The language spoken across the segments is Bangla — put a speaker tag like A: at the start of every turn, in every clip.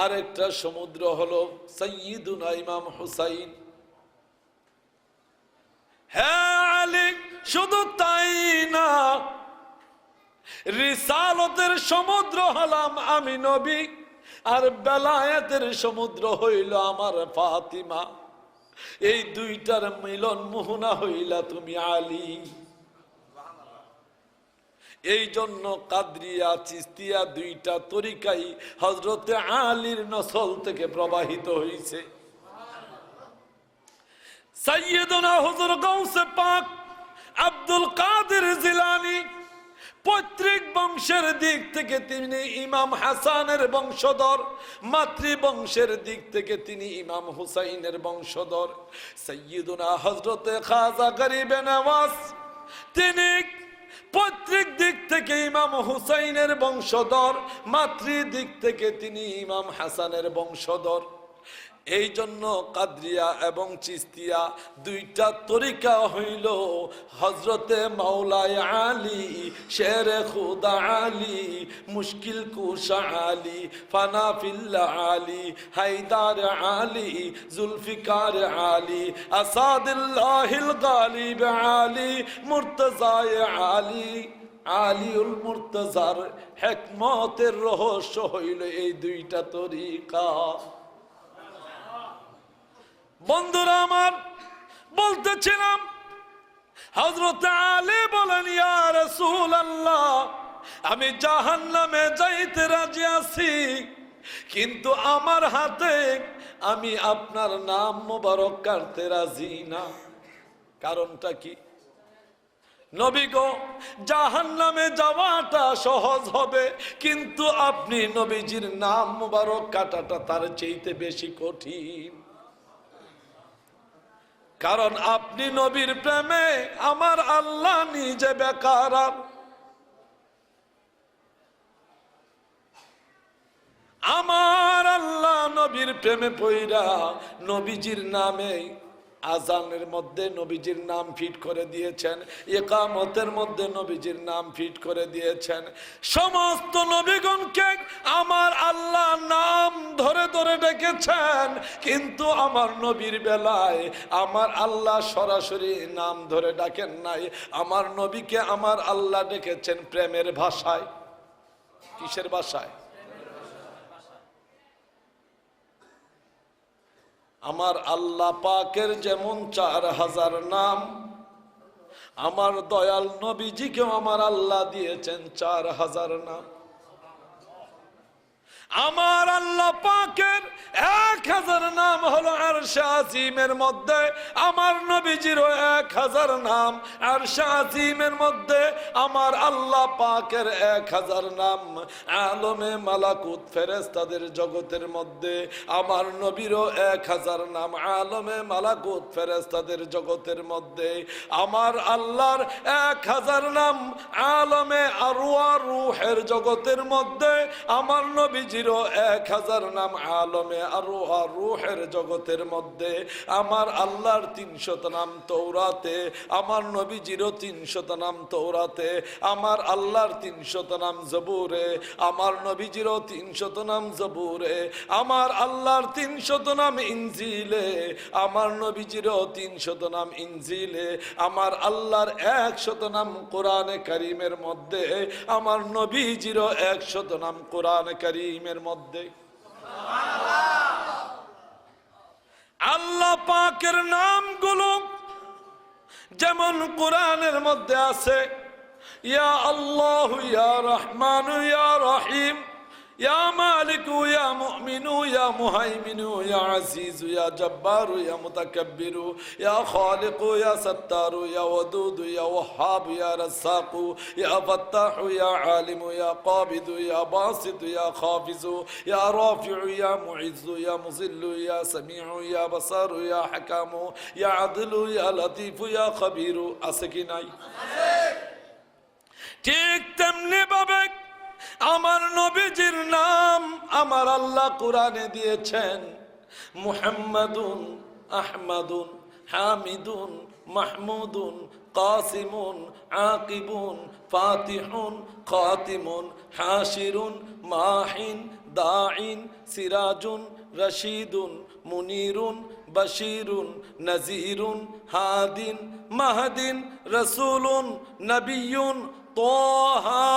A: আরেকটা সমুদ্র হলো সাইয়্যিদুনা ইমাম হুসাইন। হ্যাঁ আলী, শুধু তাই না, রিসালতের সমুদ্র হলাম আমি নবী, আর বেলায়েতের সমুদ্র হইল আমার ফাতিমা। এই দুইটার মিলন মোহনা হইলা তুমি আলী। এই জন্য কাদরিয়া চিস্তিয়া দুইটা তরিকাই হযরতে আলীর নসল থেকে প্রবাহিত হয়েছে। সাইয়্যিদুনা হুজুর গাউসে পাক আব্দুল কাদের জিলানী পৈতৃক বংশের দিক থেকে তিনি ইমাম হাসানের বংশধর, মাতৃবংশের দিক থেকে তিনি ইমাম হুসাইনের বংশধর। সাইয়্যিদুনা হযরতে খাজা গরিবে নওয়াজ তিনি পৈতৃক দিক থেকে ইমাম হুসাইনের বংশধর, মাতৃ দিক থেকে তিনি ইমাম হাসানের বংশধর। এই জন্য কাদরিয়া এবং চিস্তিয়া দুইটা তরিকা হইল হযরতে মাওলায় আলী, শেরে খুদা আলী, মুশকিল কুশা আলী, ফানাফিল্লা আলী, হায়দার আলী, জুলফিকার আলী, আসাদুল্লাহিল গালিব আলী, মুর্তজায়ে আলী। আলীউল মুর্তজার হিকমতের রহস্য হইল এই দুইটা তরিকা। বন্ধুরা আমার, বলতেছিলাম হযরত আলী বলেন, ইয়া রাসূলুল্লাহ, আমি জাহান্নামে যাইতে রাজি আছি, কিন্তু আমার হাতে আমি আপনার নাম মোবারক কাটতে রাজি না। কারণটা কি? নবী গো, জাহান্নামে যাওয়াটা সহজ হবে, কিন্তু আপনি নবীজির নাম মোবারক কাটাটা তার চাইতে বেশি কঠিন। কারণ আপনি নবীর প্রেমে আমার আল্লাহ নিজে বেকারার। আমার আল্লাহ নবীর প্রেমে পইরা নবীজির নামে আজানের মধ্যে নবীজির নাম ফিট করে দিয়েছেন, ইকামতের মধ্যে নবীজির নাম ফিট করে দিয়েছেন। সমস্ত নবীগণকে আমার আল্লাহ নাম ধরে ধরে ডেকেছেন, কিন্তু আমার নবীর বেলায় আমার আল্লাহ সরাসরি নাম ধরে ডাকেন নাই। আমার নবীকে আমার আল্লাহ ডেকেছেন প্রেমের ভাষায়। কিসের ভাষায়? আমার আল্লাহ পাকের যেমন 4000 নাম, আমার দয়াল নবীজিকেও আমার আল্লাহ দিয়েছেন 4000 নাম। আমার আল্লাহ পাকের 1000 নাম হলো আরশে আজিমের মধ্যে, আমার নবীজিরও 1000 নাম আরশে আজিমের মধ্যে। আমার আল্লাহ পাকের 1000 নাম আলমে মালাকুত ফেরেশতাদের জগতের মধ্যে, আমার নবীরও 1000 নাম আলমে মালাকুত ফেরেশতাদের জগতের মধ্যে। আমার আল্লাহর 1000 নাম আলমে আরওয়া রূহের জগতের মধ্যে, আমার নবীজির 1000 নাম আলমে আরওয়া রূহের জগতের মধ্যে। আমার আল্লাহর 300 নাম তৌরাতে, আমার নবীজিরও 300 নাম তৌরাতে। আমার আল্লাহর 300 নাম জবুরে, আমার নবীজিরও 300 নাম জবুরে। আমার আল্লাহর 300 নাম ইনজিলে, আমার নবীজিরও 300 নাম ইনজিলে। আমার আল্লাহর 100 নাম কোরআনে কারীমের মধ্যে, আমার নবীজিরও 100 নাম কোরআনে কারীমের মধ্যে। আল্লাহ পাকের নামগুলো যেমন কোরআনের মধ্যে আছে, ইয়া আল্লাহ, ইয়া রহমান, ইয়া রহিম, ইয়া মালিক, ইয়া মুমিন, ইয়া মুহাইমিন, ইয়া আজিজ, ইয়া জব্বার, ইয়া মুতাকাব্বির, ইয়া খালিক, ইয়া সত্তার, ইয়া ওয়াদুদ, ইয়া ওয়াহাব, ইয়া রাজ্জাক, ইয়া ফাত্তাহ, ইয়া আলিম, ইয়া কাবিদ, ইয়া বাসিত, ইয়া খাফিজ, ইয়া রাফি, ইয়া মুইজ, ইয়া মুযিল, ইয়া সামিউ, ইয়া বাসার, ইয়া হাকাম, ইয়া আদল, ইয়া লতিফ, ইয়া খবীর। আছে কি নাই? ঠিক তেমনি ভাবে আমার নবীজির নাম আমার আল্লাহ কোরআনে দিয়েছেন মুহাম্মাদুন, আহমাদুন, হামিদুন, মাহমুদুন, কাসিমুন, আকিবুন, ফাতিহুন, খাতিমুন, হাশিরুন, মাহিন, দাঈন সিরাজুন রশীদুন মুনীরুন বশীরুন নযীরুন হাদিন মাহদিন রাসূলুন নবিয়্যুন তোহা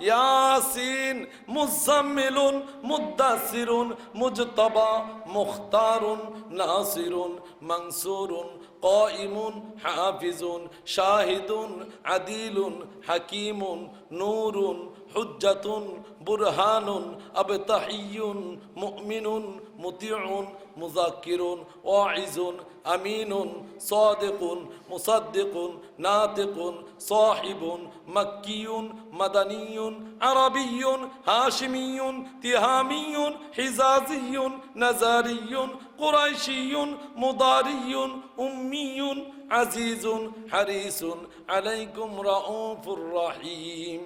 A: ইয়াসিন মুজাম্মিলুন মুদ্দাসিরুন মুজতবা মুখতারুন নাসিরুন মনসুরুন কাইমুন হাফিজুন শাহিদুন আদিলুন হাকিমুন নূরুন হুজ্জাতুন বুরহানুন আবতাহিয়ুন মুমিনুন মুতিউন মুযাক্কিরুন ওয়াইজুন আমিনুন সাদিকুন মুসাদ্দিকুন নাতিকুন সাহিবুন মক্কিয়ুন মাদানিয়ুন আরাবিয়ুন হাশিমিয়ুন তিহামিয়ুন হিজাজিয়ুন নাজারিয়ুন কুরাইশিয়ুন মুদারিয়ুন উম্মিয়ুন আজিজুন হারিসুন আলাইকুম রাউফুর রহিম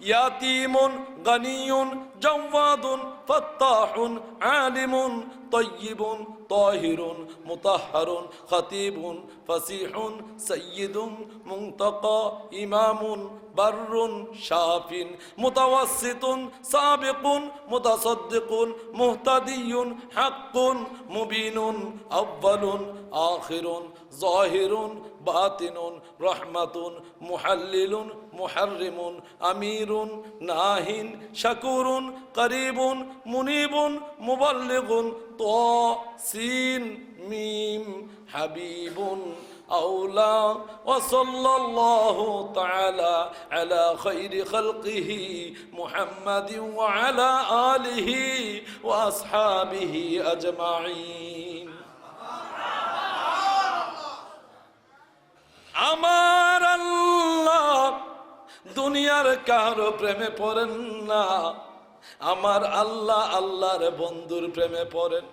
A: ইয়াতীমুন গানিয়ুন জাওয়াদুন ফাত্তাহুন আলিমুন তাইয়্যিবুন তাহিরুন মুতাহহারুন খতীবুন ফাসিহুন সাইয়্যিদুন মুনতাকা ইমামুন বাররুন শাফিন মুতাওয়াসসিতুন সাবিকুন মুতাসাদ্দিকুন মুহতাদিয়ুন হাক্কুন মুবিনুন আউয়ালুন আখিরুন যাহিরুন বাতিনুন রহমাতুন মুহাল্লিলুন মুহাররিমুন আমিরুন নাহিন শাকুরুন করিবুন মুনিবুন মুবাল্লিগুন তাসিন মিম হাবিবুন أولى وصلى الله تعالى على خير خلقه محمد وعلى آله وأصحابه أجمعين আমার আল্লাহ দুনিয়ার কারো প্রেমে পড়েন না, আমার আল্লাহ আল্লাহর বন্ধুর প্রেমে পড়েন।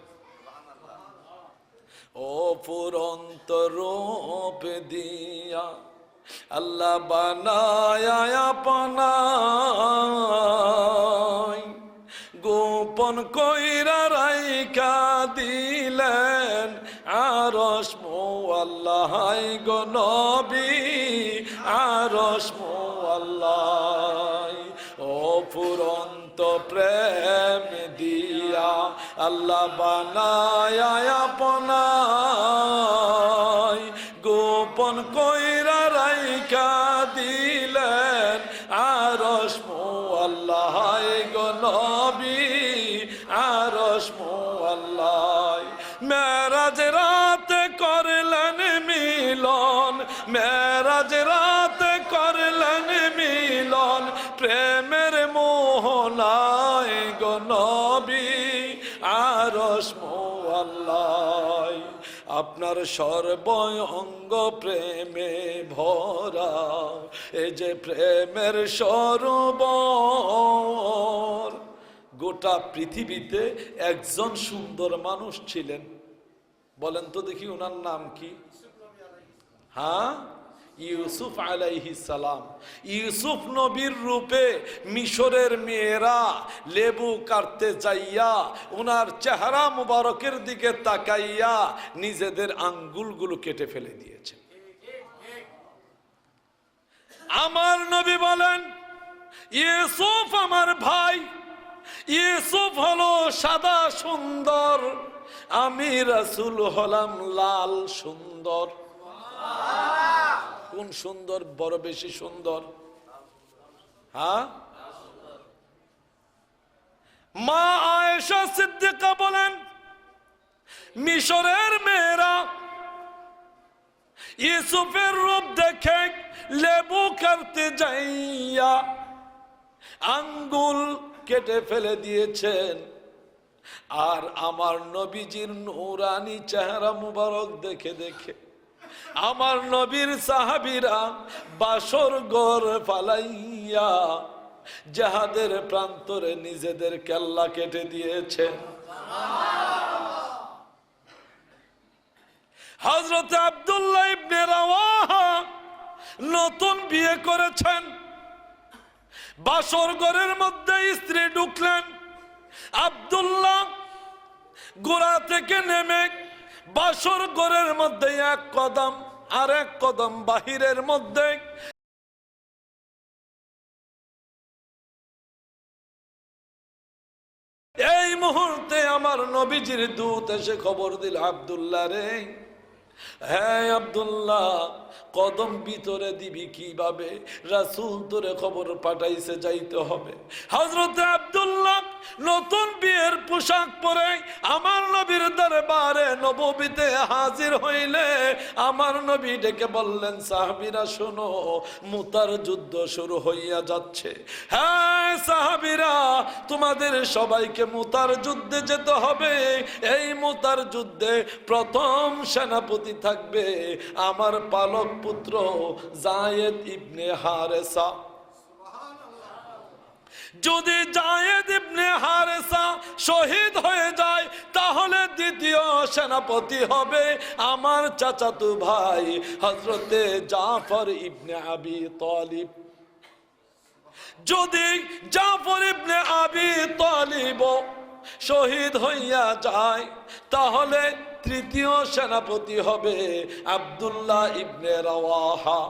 A: ও ফুরন্ত রূপ দিয়া আল্লাহ বানায়া আপনায়, গোপন কইরা রাইখা দিলেন আরশ মোয়াল্লাহ গো নবী আরশ মোয়াল্লাহ। ও ফুরন্ত প্রেম দিয়া আল্লাহ বানায়া আপনায়, গোপন কইরা রাইখা দিলেন আরশ মোয়াল্লাহ গো নবী আরশ মোয়াল্লাহ। মেরাজ রাতে করলেন মিলন, মেরাজ রাতে করলেন মিলন, প্রেমের মোহনায় গো নবী আরশ মোয়াল্লাহ। আপনার সর্বঙ্গ প্রেমে ভরা, এই যে প্রেমের সরোবর। গোটা পৃথিবীতে একজন সুন্দর মানুষ ছিলেন, বলেন তো দেখি ওনার নাম কি? হ্যাঁ, ইউসুফ আলাইহিস সালাম। ইউসুফ নবীর রূপে মিশরের মেয়েরা লেবু কাটতে যাইয়া ওনার চেহারা মুবারকের দিকে তাকাইয়া নিজেদের আঙ্গুলগুলো কেটে ফেলে দিয়েছে। আমার নবী বলেন, ইউসুফ আমার ভাই, ইউসুফ হলো সাদা সুন্দর, আমি রাসূল হলাম লাল সুন্দর। কোন সুন্দর বড় বেশি সুন্দর? হ্যাঁ, মা আয়েশা সিদ্দিকা বলেন, মিশরের মেয়েরা ইউসুফের রূপ দেখে লেবু কাটতে যাইয়া আঙ্গুল কেটে ফেলে দিয়েছেন। আর আমার নবীজির নূরানি চেহারা মুবারক দেখে দেখে আমার নবীর সাহাবীরা বাসর ঘর ফালাইয়া জাহাদের প্রান্তরে নিজেদের কেল্লা কেটে দিয়েছেন। হযরত আব্দুল্লাহ ইবনে রাওয়াহা নতুন বিয়ে করেছেন, বাসর ঘরের মধ্যে স্ত্রী ঢুকলেন। আব্দুল্লাহ গোড়া থেকে নেমে বাসর ঘরের মধ্যে এক কদম আর এক কদম বাহিরের মধ্যে, এই নবীজির দূত এসে খবর দিল, আব্দুল্লাহ রে, হ্যাঁ আব্দুল্লাহ, কদম ভিতরে দিবি কিভাবে? রাসূল তোরে খবর পাঠাইছে যাইতে হবে। হযরত আব্দুল্লাহ নতুন বিয়ের পোশাক পরে আমার নবীর দরবারে নববীতে হাজির হইলে আমার নবী ডেকে বললেন, সাহাবীরা শোনো, মুতার যুদ্ধ শুরু হইয়া যাচ্ছে। হ্যাঁ সাহাবীরা, তোমাদের সবাইকে মুতার যুদ্ধে যেতে হবে। এই মুতার যুদ্ধে প্রথম সেনাপতি থাকবে আমার পালক পুত্র যায়েদ ইবনে হারেসা। যদি যায়েদ ইবনে হারেসা শহীদ হয়ে যায় তাহলে দ্বিতীয় সেনাপতি হবে আমার চাচাতো ভাই হযরতে জাফর ইবনে আবি তালিব। যদি জাফর ইবনে আবি তালিব শহীদ হইয়া যায় তাহলে তৃতীয় সেনাপতি হবে আব্দুল্লাহ ইবনে রাওয়াহা।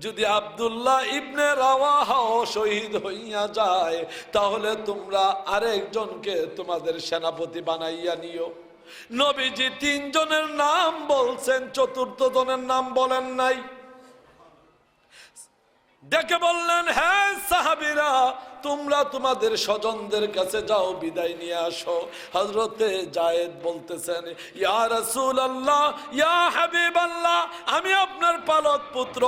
A: যদি আব্দুল্লাহ ইবনে রাওয়াহাও শহীদ হইয়া যায় তাহলে তোমরা আরেকজনকে তোমাদের সেনাপতি বানাইয়া নিও। নবীজি তিনজনের নাম বলছেন, চতুর্থ জনের নাম বলেন নাই। দেখে বললেন, হ্যাঁ সাহাবীরা, তোমরা তোমাদের স্বজনদের কাছে যাও, বিদায় নিয়ে আসো। হযরতে যায়েদ বলতেছেন, ইয়া রাসূলুল্লাহ, ইয়া হাবিবাল্লাহ, আমি আপনার পালক পুত্র,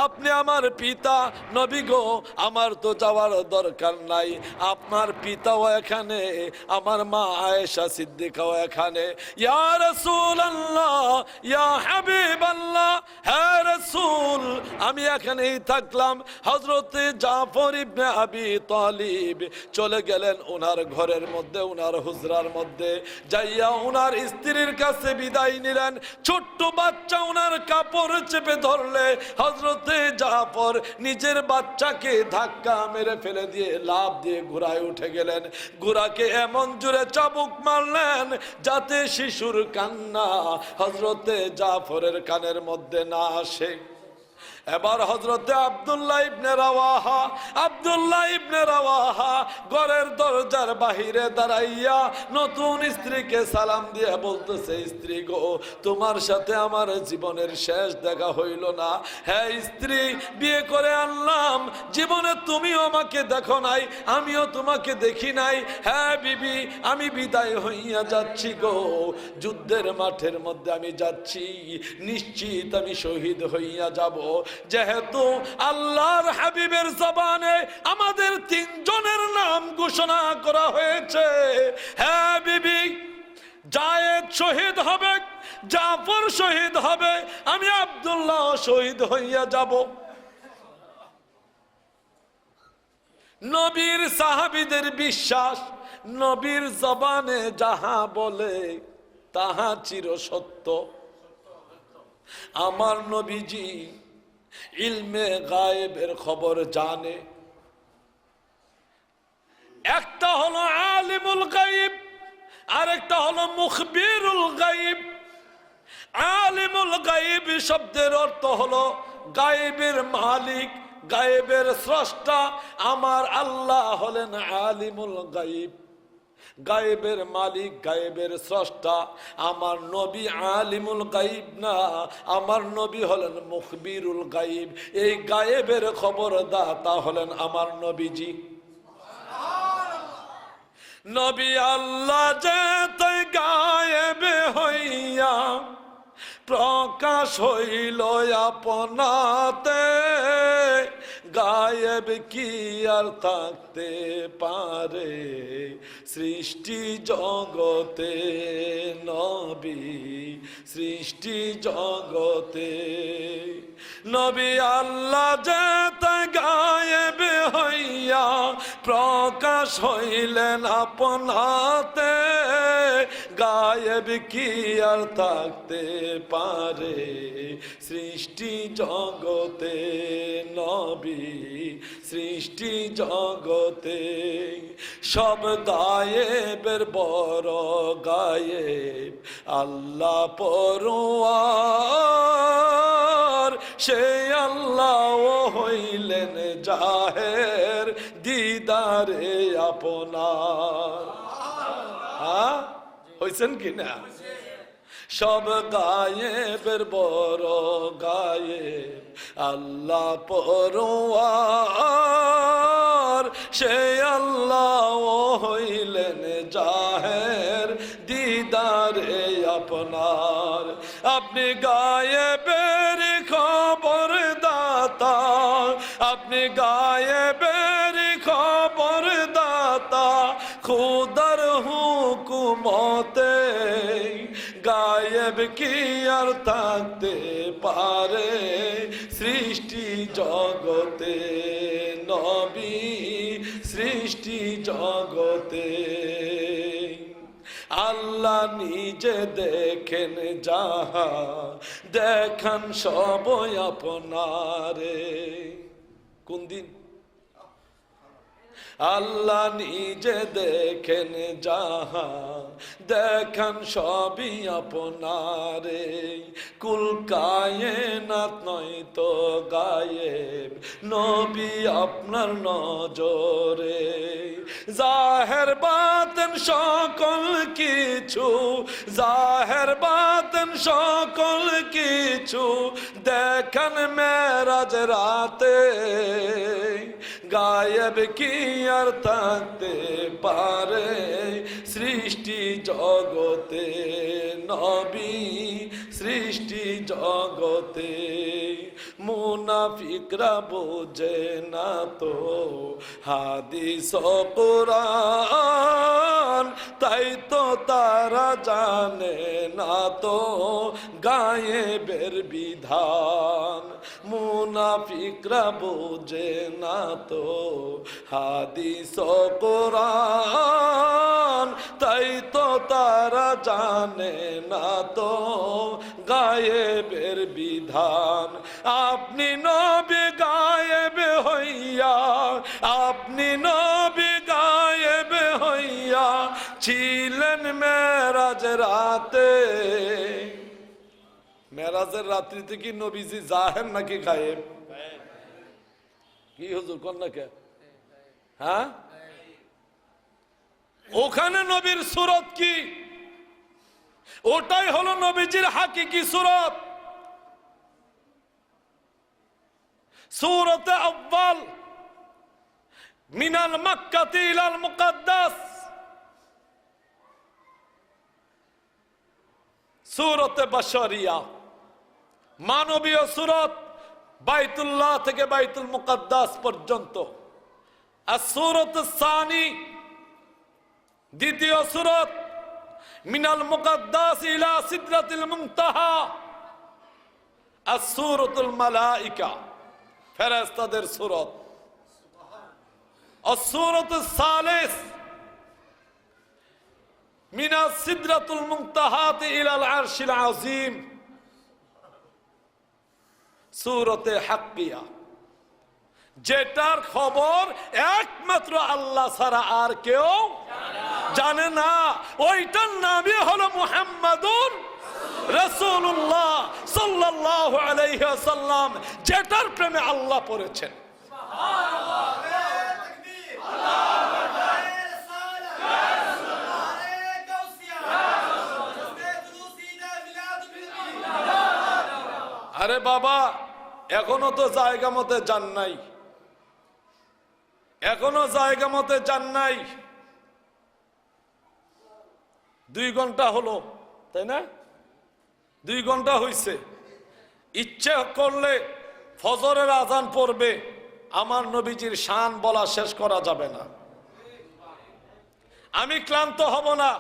A: আপনি আমার পিতা। নবী গো, আমার তো যাওয়ার দরকার নাই, আপনার পিতাও এখানে, আমার মা আয়েশা সিদ্দিকাও এখানে। ইয়া রাসূলুল্লাহ, ইয়া হাবিবাল্লাহ, হ্যাঁ রাসূল, আমি এখানেই থাকলাম। হযরতে জাফর ইবনে আবি তালিব চলে গেলেন ওনার ঘরের মধ্যে, ওনার হুজরার মধ্যে যাইয়া ওনার স্ত্রীর কাছে বিদায় নিলেন। ছোট্ট বাচ্চা ওনার কাপড় চেপে ধরলে হযরতে জাফর নিজের বাচ্চাকে ধাক্কা মেরে ফেলে দিয়ে লাফ দিয়ে ঘোড়ায় উঠে গেলেন। ঘোড়াকে এমন জোরে চাবুক মারলেন যাতে শিশুর কান্না হযরতে জাফরের কানের মধ্যে না আসে। এবার হযরতে আব্দুল্লাহ ইবনে রাওয়াহা, আব্দুল্লাহ ইবনে রাওয়াহা ঘরের দরজার বাহিরে দাঁড়াইয়া নতুন স্ত্রীকে সালাম দিয়ে বলতেছে, স্ত্রী গো, তোমার সাথে আমার জীবনের শেষ দেখা হইল না। হ্যাঁ স্ত্রী, বিয়ে করে আনলাম, জীবনে তুমিও আমাকে দেখো নাই, আমিও তোমাকে দেখি নাই। হ্যাঁ বিবি, আমি বিদায় হইয়া যাচ্ছি গো, যুদ্ধের মাঠের মধ্যে আমি যাচ্ছি, নিশ্চিত আমি শহীদ হইয়া যাব। যেহেতু আল্লাহর হাবিবের জবানে আমাদের তিনজনের নাম ঘোষণা করা হয়েছে, হ্যাঁ বিবি, যায়েদ শহীদ হবে, জাফর শহীদ হবে, আমি আব্দুল্লাহ শহীদ হইয়া যাব। নবীর সাহাবীদের বিশ্বাস, নবীর জবানে যাহা বলে তাহা চির সত্য। আমার নবীজি ইলমে গায়েবের খবর জানে। একটা হলো আলিমুল গায়েব, আরেকটা হলো মুখবিরুল গায়েব। আলিমুল গায়েব শব্দের অর্থ হলো গায়েবের মালিক, গায়েবের স্রষ্টা। আমার আল্লাহ হলেন আলিমুল গায়েব, গায়েবের মালিক, গায়েবের স্রষ্টা। আমার নবী আলিমুল গায়েব না, আমার নবী হলেন মুখবিরুল গায়েব। এই গায়েবের খবর দাতা হলেন আমার নবীজি। নবী আল্লাহ যে তাই গায়েবে হইয়া প্রকাশ হইল আপনাতে, গায়েব কি আর থাকতে পারে সৃষ্টি জগতে, নবী সৃষ্টি জগতে। নবী আল্লাহ যে তাই গায়েবে হইয়া প্রকাশ হইলেন আপনাতে, গায়েব কি আর থাকতে পারে সৃষ্টি জগতে, নবী সৃষ্টি জগতে। সব গায়েবের বড় গায়েব আল্লাহ পরোয়ার, সে আল্লাহ হইলেন জাহের দিদারে আপনার। হইছেন কিনা? সব গায়েবের বড় গায়েব আল্লাহ পরোয়ার, সে আল্লাহ হইলেন জাহের দিদারে আপনার। আপনি গায়েবের খবর দাতা, আপনি গায়েবের খবর দাতা, খুদার হুকুমতে গায়েব কি আর থাকতে পারে সৃষ্টি জগতে, নবী সৃষ্টি জগতে। আল্লাহ নিজে দেখেন যাহা, দেখান সবই আপনারে। কোন দিন? আল্লাহ নিজে দেখেন যাহা, দেখান সবই আপনারে। কুল কায়েনাত নয় তো গায়েব, নবী আপনার নজরে। জাহের বাতেন সকল কিছু, জাহের বাতেন সকল কিছু দেখান মেরাজ রাতে। গায়েব কি আর থাকতে পারে সৃষ্টি জগতে, নবী সৃষ্টি জগতে। মুনাফিকরা বোঝে না তো হাদিস কোরআন, তাই তো তারা জানে না তো গায়েবের বিধান। মুনাফিকরা বোঝে না তো হাদিস কোরআন, তাই তো তারা জানে না তো গায়েবের বিধান। আপনি নবী গায়েব হইয়া, আপনি নবী গায়েব হইয়া ছিলেন মেরাজ রাতে। মেরাজের রাত্রিতে কি নবীজি জাহের নাকি গায়েব? কি হুজুর কোন না কে? হ্যাঁ, ওখানে নবীর সুরত কি? ওটাই হলো নবীজির হাকিকি সুরত। সূরাতে আউয়াল মিনাল মক্কাতি ইলাল মুকদ্দাস, সূরাতে বাশারিয়া মানবীয় সূরত বাইতুল্লাহ থেকে বাইতুল মুকদ্দাস পর্যন্ত। আর সূরাতুস সানি দ্বিতীয় সূরত মিনাল মুকদ্দাস ইলা সিদরাতিল মুনতাহা। আর সূরাতুল মালাইকা ফেরেশতাদের সূরত। আর সূরাতুস সালিস মিনাস সিদরাতুল মুনতাহাতি ইলাল আরশিল আযীম, সূরাতে হাক্কিয়া, যেটার খবর একমাত্র আল্লাহ ছাড়া আর কেউ জানে না। ওইটার নামই হলো মুহাম্মাদুর রাসূলুল্লাহ সাল্লাল্লাহু আলাইহি ওয়াসাল্লাম, যেটার প্রেমে আল্লাহ পড়েছেন। আরে বাবা, এখনো তো জায়গা মতে যান নাই, এখনো জায়গা মতে যান নাই। 2 ঘন্টা হলো, তাই না? 2 ঘন্টা হইছে। ইচ্ছে করলে ফজরের আজান পড়বে, আমার নবীজির শান বলা শেষ করা যাবে না। আমি ক্লান্ত হব না,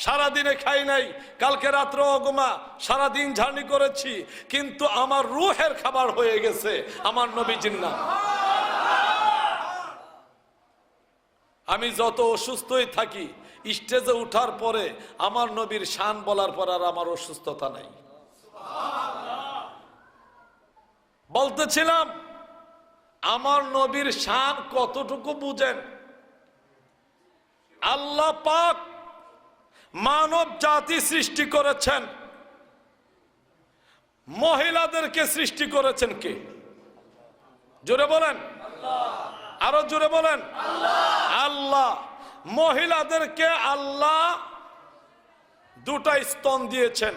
A: সারাদিনে খাই নাই, কালকে রাত্র অগুমা, সারাদিন জার্নি করেছি, কিন্তু আমার রুহের খাবার হয়ে গেছে আমার নবীজির নাম। আমি যত অসুস্থই থাকি, স্টেজে উঠার পরে আমার নবীর শান বলার পর আর আমার অসুস্থতা নাই। বলতেছিলাম আমার নবীর শান কতটুকু বুঝেন? আল্লাহ পাক মানব জাতি সৃষ্টি করেছেন, মহিলাদেরকে সৃষ্টি করেছেন কে? জোরে বলেন, আরো জোরে বলেন। আল্লাহ। মহিলাদেরকে আল্লাহ দুটা স্তন দিয়েছেন।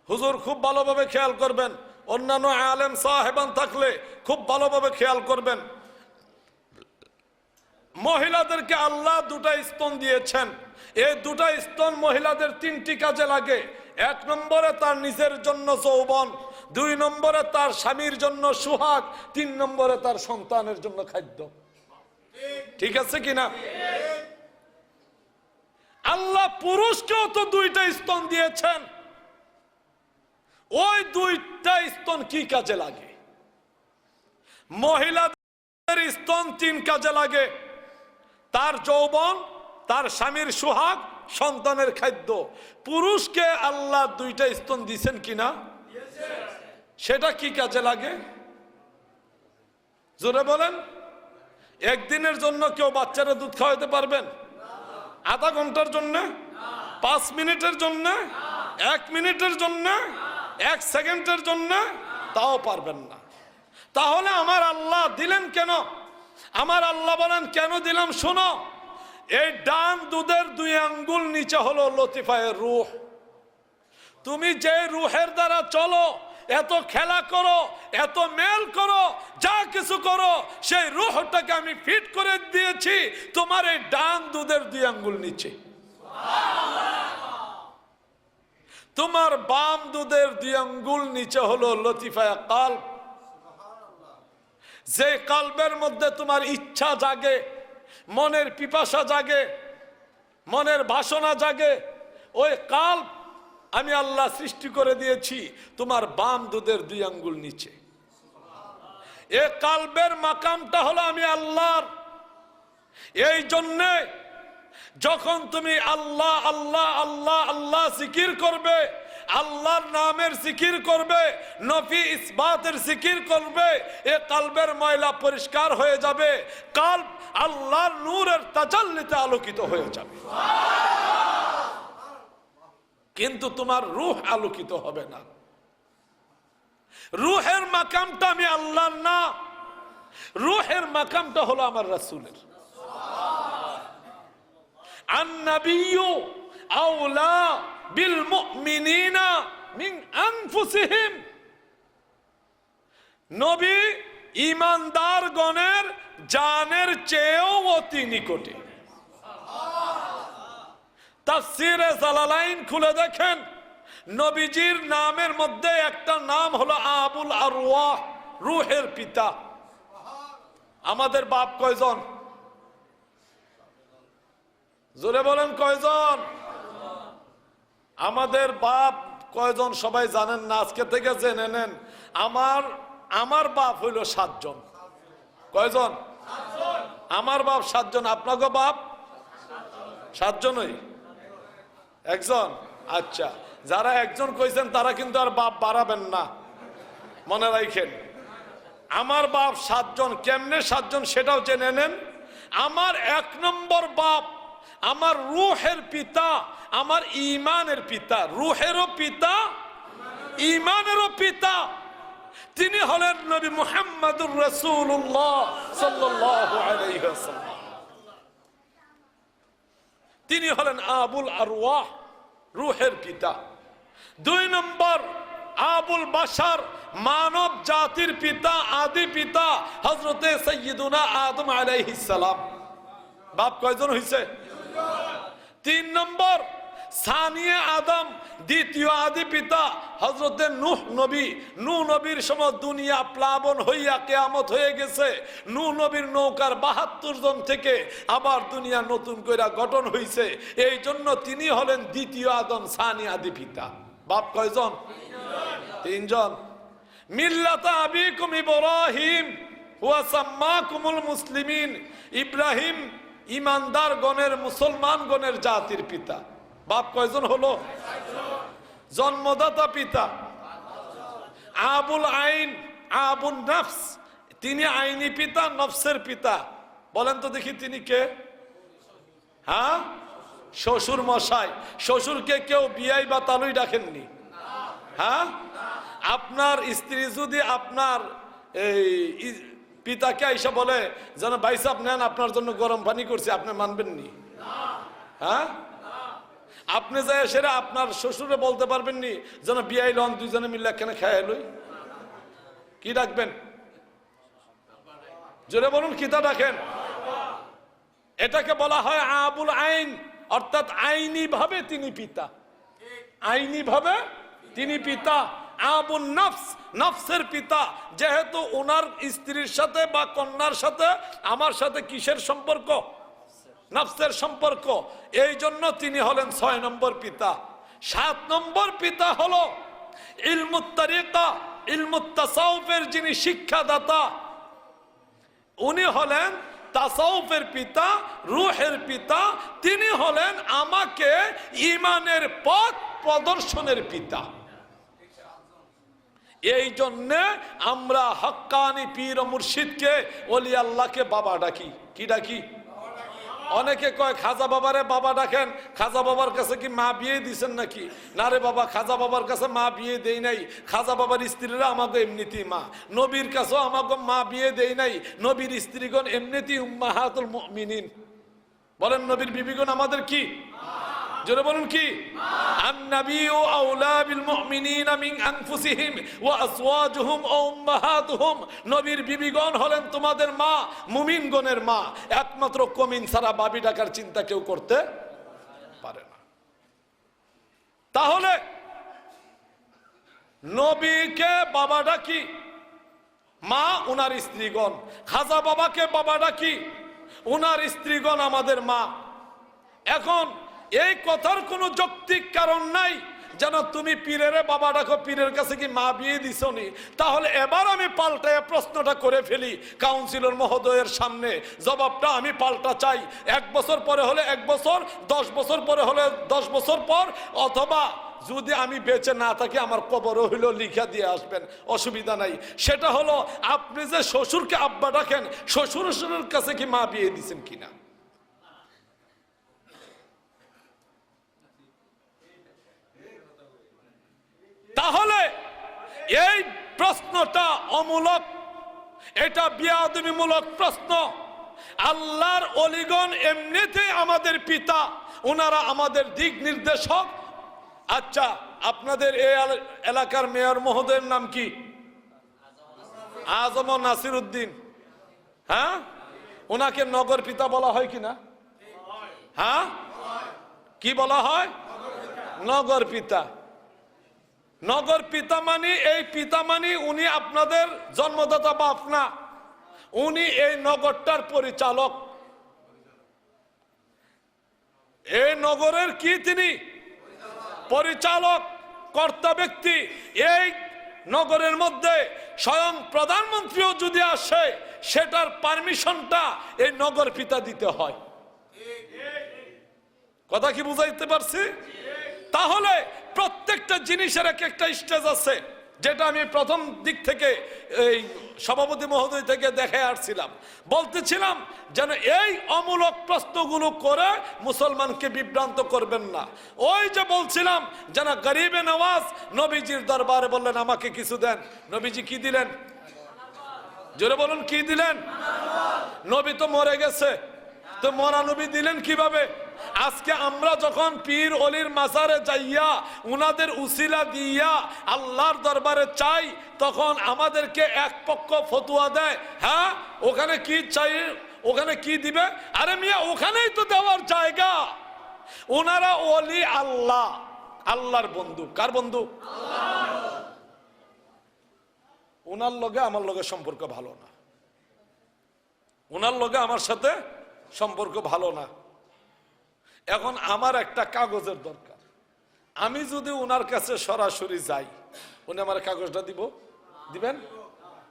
A: হুজুর খুব ভালোভাবে খেয়াল করবেন, অন্যান্য আলেম সাহেবান থাকলে খুব ভালোভাবে খেয়াল করবেন। মহিলাদেরকে আল্লাহ দুটা স্তন দিয়েছেন। এই দুটা স্তন মহিলাদের তিনটি কাজে লাগে। এক নম্বরে তার নিজের জন্য যৌবন, দুই নম্বরে তার স্বামীর জন্য সুহাগ, তিন নম্বরে তার সন্তানের জন্য খাদ্য। ঠিক আছে কিনা? আল্লাহ পুরুষকেও তো দুইটা স্তন দিয়েছেন। ওই দুইটা স্তন কি কাজে লাগে? মহিলাদের স্তন তিন কাজে লাগে, তার যৌবন, তার স্বামীর সুহাগ, সন্তানের খাদ্য। পুরুষকে আল্লাহ দুইটা স্তন দিয়েছেন কিনা? সেটা কি কাজে লাগে? জোরে বলেন। একদিনের জন্য কেউ বাচ্চারা দুধ খাওয়াতে পারবেন? আধা ঘন্টার জন্য, 5 মিনিটের জন্য, 1 মিনিটের জন্য, 1 সেকেন্ডের জন্য, তাও পারবেন না। তাহলে আমার আল্লাহ দিলেন কেন? আমার আল্লাহ বলেন কেন দিলাম শোনো। এই ডান দুধের 2 আঙ্গুল নিচে হলো লতিফায়ে রূহ। তুমি যে রূহের দ্বারা চলো, এত খেলা করো, এত মেল করো, যা কিছু করো, সেই রূহটাকে আমি ফিট করে দিয়েছি তোমার এই ডান দুধের 2 আঙ্গুল নিচে। তোমার বাম দুধের 2 আঙ্গুল নিচে হলো লতিফায়ে কালব। যে কালবের মধ্যে তোমার ইচ্ছা জাগে, মনের পিপাসা জাগে, মনের বাসনা জাগে, ওই কালব আমি আল্লাহ সৃষ্টি করে দিয়েছি তোমার বাম দুধের 2 আঙ্গুল নিচে। এ কালবের মাকামটা হলো আমি আল্লাহর। এই জন্যে যখন তুমি আল্লাহ আল্লাহ আল্লাহ আল্লাহ জিকির করবে, আল্লাহর নামের জিকির করবে, নফি ইসবাতের জিকির করবে, এ কালবের ময়লা পরিষ্কার হয়ে যাবে। কালব আল্লাহর নূরের তাজাল্লিতে আলোকিত হয়ে যাবে। কিন্তু তোমার রূহ আলোকিত হবে না। রূহের মাকামটা আমি আল্লাহর না, রূহের মাকামটা হলো আমার রাসূলের। আন-নাবিয়্যু আওলা বিল মুমিনিনা মিন আনফুসিহিম। নবী ঈমানদারগণের জানের চেয়েও অতি নিকটে। তাফসীরে জালালাইন খুলে দেখেন, নবীজির নামের মধ্যে একটা নাম হলো আবুল আরওয়াহ, রূহের পিতা। আমাদের বাপ কয়জন? জোরে বলেন কয়জন? আমাদের বাপ কয়জন সবাই জানেন না? আজকে থেকে জেনে নেন। আমার বাপ হইল 7 জন। কয়জন? আমার বাপ 7 জন। আপনাকে বাপ 7 জনই? একজন? আচ্ছা, যারা একজন কইছেন তারা কিন্তু আর বাপ বাড়াবেন না, মনে রাখেন। আমার বাপ 7 জন। কেমনে 7 জন সেটাও জেনে নেন। আমার 1 নম্বর বাপ আমার রূহের পিতা, আমার ঈমানের পিতা। রূহেরও পিতা, ঈমানেরও পিতা। তিনি হলেন নবী মুহাম্মদুর রাসূলুল্লাহ সাল্লাল্লাহু আলাইহি ওয়াসাল্লাম। তিনি হলেন আবুল আরওয়াহ, রূহের পিতা। 2 নম্বর আবুল বাশার, মানব জাতির পিতা, আদি পিতা হযরতে সাইয়্যিদুনা আদম আলাইহিস সালাম। বাপ কয়জন হইছে? 3 নম্বর সানিয়ে আদম, দ্বিতীয় আদি পিতা হযরতে নূহ নবী। নূহ নবীর সময় দুনিয়া প্লাবন হইয়া কিয়ামত হয়ে গেছে। নূহ নবীর নৌকার 72 জন থেকে আবার দুনিয়া নতুন কইরা গঠন হইছে। এই জন্য তিনি হলেন দ্বিতীয় আদম, সানি আদি পিতা। বাপ কয়জন? 3 জন। মিল্লাতা আবিকুম ইব্রাহিম ওয়া সাম্মাকুমুল মুসলিমিন। ইব্রাহিম ইমানদার গণের, মুসলমান গণের জাতির পিতা। বাপ কয়জন হলো? জন্মদাতা পিতা আবুল আইন, আবুল নফস। তিনি আইনি পিতা, নফসের পিতা। বলেন তো দেখি তিনি কে? হ্যাঁ, শ্বশুর মশাই। শ্বশুরকে কেউ বিয়াই বা তালুই ডাকেননি? হ্যাঁ, আপনার স্ত্রী যদি আপনার এই পিতাকে আইসা বলে যেন ভাই সাহেব নেন, আপনার জন্য গরম পানি করছে, আপনি মানবেন নি? হ্যাঁ, আপনি যাই সেরা আপনার শ্বশুরে বলতে পারবেন নি যেন বিয়াই লন দুইজনে মিলে কেন খায় লই, কি ডাকবেন? জোরে বলুন, কিতা ডাকেন? এটাকে বলা হয় আবুল আইন, অর্থাৎ আইনি ভাবে তিনি পিতা, আইনি ভাবে তিনি পিতা। আবুন নফস, নফসের পিতা। যেহেতু ওনার স্ত্রীর সাথে বা কন্যার সাথে আমার সাথে কিসের সম্পর্ক? নফসের সম্পর্ক। এই জন্য তিনি হলেন 6 নম্বর পিতা। 7 নম্বর পিতা হলো ইলমুত তারিকা, ইলমুত তাসাউফের যিনি শিক্ষাদাতা, উনি হলেন তাসাউফের পিতা, রূহের পিতা। তিনি হলেন আমাকে ঈমানের পথ প্রদর্শনের পিতা। এই জন্য আমরা হক্কানি পীর ও মুর্শিদকে, ওলি আল্লাহকে বাবা ডাকি। কি ডাকি? অনেকে কয় খাজা বাবারে বাবা ডাকেন, খাজা বাবার কাছে কি মা বিয়ে দিছেন নাকি? না রে বাবা, খাজা বাবার কাছে মা বিয়ে দেই নাই। খাজা বাবার স্ত্রীরা আমাকে এমনিতেই মা। নবীর কাছেও আমাকে মা বিয়ে দেই নাই। নবীর স্ত্রীগণ এমনিতেই উম্মাহাতুল মুমিনিন। বলেন নবীর বিবিগণ আমাদের কি? জোরে বলুন কি? আন-নাবিয়্যু আওলা বিল মুমিনিনা মিন আনফুসিহিম ওয়া আজওয়াজুহুম ওয়া উম্মাহাতুহুম। নবীর বিবিগণ হলেন তোমাদের মা, মুমিনগণের মা। একমাত্র কমিন ছাড়া বাবি ডাকার চিন্তা কেউ করতে পারে না। তাহলে নবীকে বাবা ডাকি, মা উনার স্ত্রীগণ। খাজা বাবাকে বাবা ডাকি, উনার স্ত্রীগণ আমাদের মা। এখন এই কথার কোনো যৌক্তিক কারণ নাই যেন তুমি পীরের বাবা ডাকো, পীরের কাছে কি মা বিয়ে দিছনি? তাহলে এবার আমি পাল্টায় প্রশ্নটা করে ফেলি কাউন্সিলর মহোদয়ের সামনে, জবাবটা আমি পাল্টা চাই। 1 বছর পরে হলে 1 বছর, 10 বছর পরে হলে 10 বছর পর, অথবা যদি আমি বেঁচে না থাকি আমার কবরও হইলো লিখা দিয়ে আসবেন, অসুবিধা নাই। সেটা হলো আপনি যে শ্বশুরকে আব্বা ডাকেন, শ্বশুরের কাছে কি মা বিয়ে দিছেন কিনা? তাহলে এই প্রশ্নটা অমূলক, এটা বিয়াদবিমূলক প্রশ্ন। আল্লাহর ওলিগণ এমনিতেই আমাদের পিতা, ওনারা আমাদের দিক নির্দেশক। আচ্ছা, আপনাদের এই এলাকার মেয়র মহোদয়ের নাম কি? আজম নাসির উদ্দিন। হ্যাঁ, ওনাকে নগর পিতা বলা হয় কিনা? হ্যাঁ, কি বলা হয়? নগর পিতা। নগর পিতা মানি, এই পিতা মানি উনি আপনাদের জন্মদাতা বাপ না, উনি এই নগরটার পরিচালক। এই নগরের কি তিনি? পরিচালক, কর্তা ব্যক্তি। এই নগরের মধ্যে স্বয়ং প্রধানমন্ত্রীও যদি আসে, সেটার পারমিশনটা এই নগর পিতা দিতে হয়। কথা কি বুঝাইতে পারছি? তাহলে প্রত্যেকটা জিনিসের এক একটা স্টেজ আছে, যেটা আমি প্রথম দিক থেকে এই সভাপতি মহোদয় থেকে দেখে আসছিলাম। বলতেছিলাম যেন এই অমূলক প্রশ্নগুলো করে মুসলমানকে বিভ্রান্ত করবেন না। ওই যে বলছিলাম যেন গরিবে নওয়াজ নবীজির দরবারে বললেন আমাকে কিছু দেন, নবীজি কি দিলেন? জোরে বলুন, কি দিলেন? নবী তো মরে গেছে, তো মরা নবী দিলেন কিভাবে? আজকে আমরা যখন পীর অলির মাজারে যাইয়া উনাদের উসিলা দিয়া আল্লাহর দরবারে চাই, তখন আমাদেরকে এক পক্ষ ফতুয়া দেয়, হ্যাঁ ওখানে কি চাই, ওখানে কি দিবে? আরে মিয়া, ওখানেই তো দেওয়ার জায়গা। ওনারা অলি আল্লাহ, আল্লাহর বন্ধু। কার বন্ধু? ওনার লগে আমার লগে সম্পর্ক ভালো না, ওনার লগে আমার সাথে সম্পর্ক ভালো না। এখন আমার একটা কাগজের দরকার। আমি যদি ওনার কাছে সরাসরি যাই, উনি আমার কাগজটা দিবেন?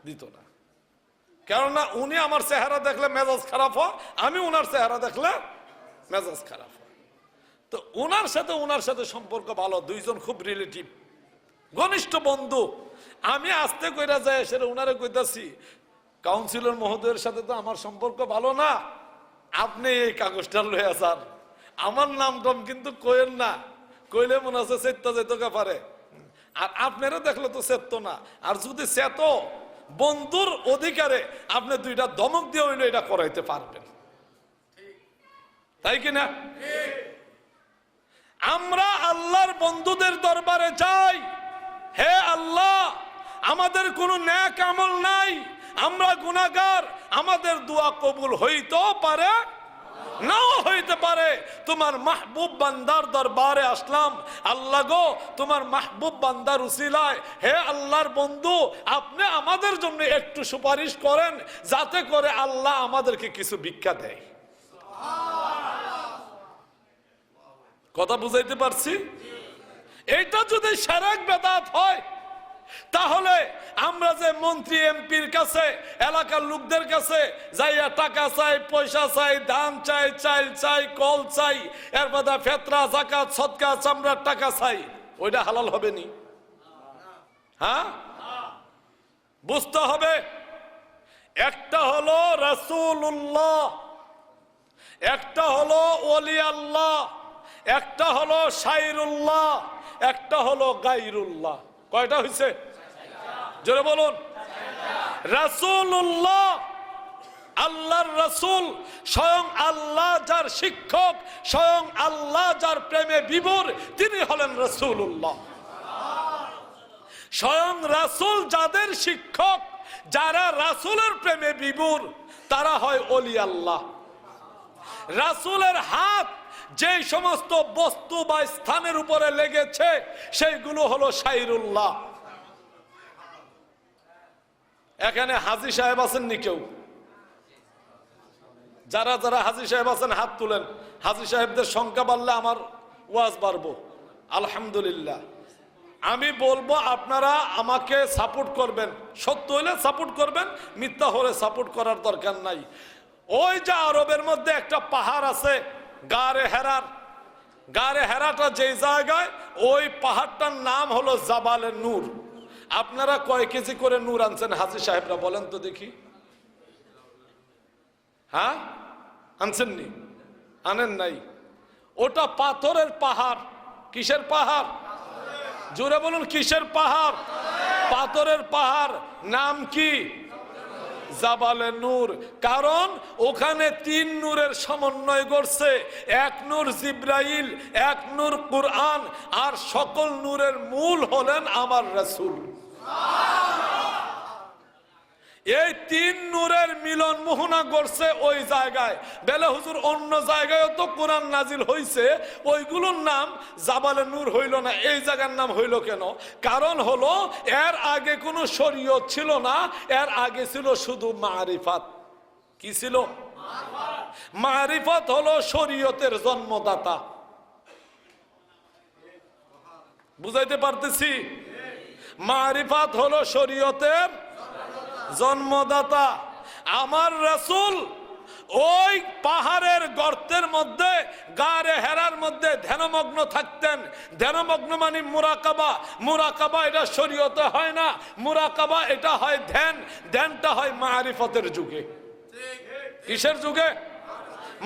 A: দিত না। কেননা উনি আমার চেহারা দেখলে মেজাজ খারাপ হয়, আমি ওনার চেহারা দেখলে মেজাজ খারাপ হয়। তো ওনার সাথে সম্পর্ক ভালো, দুইজন খুব রিলেটিভ, ঘনিষ্ঠ বন্ধু। আমি আস্তে কইরা যাই, সেটা ওনারে কইতাছি কাউন্সিলর মহোদয়ের সাথে তো আমার সম্পর্ক ভালো না, আপনি এই কাগজটা লইয়া যান, আমার নাম টাম কিন্তু কইেন না, কইলে মনে হচ্ছে চেত্তা যেতে পারে। আর আপনারা দেখলে তো চেত্ত না, আর যদি চেত বন্ধুর অধিকারে আপনি 2টা ধমক দিয়ে হইলে এটা করাইতে পারবেন, তাই কিনা? আমরা আল্লাহর বন্ধুদের দরবারে যাই, হে আল্লাহ আমাদের কোনো নেক আমল নাই, আমরা গুনাহগার, আমাদের দোয়া কবুল হইতেও পারে নাও হইতে পারে, তোমার মাহবুব বান্দার দরবারে আসলাম, আল্লাহ গো তোমার মাহবুব বান্দার উসিলায় হে আল্লাহর বন্ধু আপনি আমাদের জন্য একটু সুপারিশ করেন যাতে করে আল্লাহ আমাদেরকে কিছু ভিক্ষা দেয়। কথা বুঝাইতে পারছি? এটা যদি শিরক বেদাত হয় তাহলে আমরা যে মন্ত্রী এমপির কাছে এলাকার লোকদের কাছে যাইয়া টাকা চাই, পয়সা চাই, ধান চাই, চাল চাই, কল চাই, এর বাদে ফেতরা যাকাত সদকা চামড়ার টাকা চাই, ওইটা হালাল হবে নি? হ্যাঁ, বুঝতে হবে একটা হলো রাসূলুল্লাহ, একটা হলো ওলি আল্লাহ, একটা হলো শাইরুল্লাহ, একটা হলো গায়রুল্লাহ। কয়টা হইছে? জোরে বলুন। রাসূলুল্লাহ আল্লাহর রাসূল, স্বয়ং আল্লাহ যার শিক্ষক, স্বয়ং আল্লাহ যার প্রেমে বিভোর, তিনি হলেন রাসূলুল্লাহ। স্বয়ং রাসূল যাদের শিক্ষক, যারা রাসূলের প্রেমে বিভোর, তারা হয় ওলি আল্লাহ। রাসূলের হাত যে সমস্ত বস্তু বা স্থানের উপরে লেগেছে সেইগুলো হলো শাইরুল্লাহ। এখানে হাজী সাহেব আছেন নি কেউ? যারা যারা হাজী সাহেব আছেন হাত তুলেন। হাজী সাহেবদের সংখ্যা বাড়লে আমার ওয়াজ বাড়বো আলহামদুলিল্লাহ। আমি বলবো আপনারা আমাকে সাপোর্ট করবেন, সত্য হলে সাপোর্ট করবেন, মিথ্যা হলে সাপোর্ট করার দরকার নাই। ওই যে আরবের মধ্যে একটা পাহাড় আছে গারে হেরার, গারে হেরাটা যে জায়গায়, ওই পাহাড়টার নাম হলো জাবালে নূর। আপনারা কয় কেজি করে নূর আনছেন হাজী সাহেবরা বলেন তো দেখি? হ্যাঁ, আনছেন নি? আনেন নাই? ওটা পাথরের পাহাড়। কিসের পাহাড়? জোরে বলুন, কিসের পাহাড়? পাথরের পাহাড়। নাম কি? জাবালে নূর। কারণ ওখানে 3 নূরের সমন্বয় করছে। এক নূর জিব্রাইল, এক নূর কুরআন, আর সকল নূরের মূল হলেন আমার রাসূল। এই 3 নূরের মিলন মোহনা করছে ওই জায়গায়। বেলে হুজুর অন্য জায়গায় তো কোরআন নাজিল হইছে, ওইগুলোর নাম জাবালে নূর হইল না, এই জায়গার নাম হইল কেন? কারণ হলো এর আগে কোনো শরীয়ত ছিল না, এর আগে ছিল শুধু মারিফাত। কি ছিল? মারিফাত হলো শরীয়তের জন্মদাতা। বুঝাইতে পারতেছি? মারিফাত হলো শরীয়তের জন্মদাতা। আমার রাসূল ওই পাহাড়ের গর্তের মধ্যে, গারে হেরার মধ্যে ধ্যানমগ্ন থাকতেন। ধ্যানমগ্ন মানে মুরাকাবা। মুরাকাবা এটা শরীয়তে হয় না, মুরাকাবা এটা হয় ধ্যান। ধ্যানটা হয় মারিফতের যুগে। কিসের যুগে?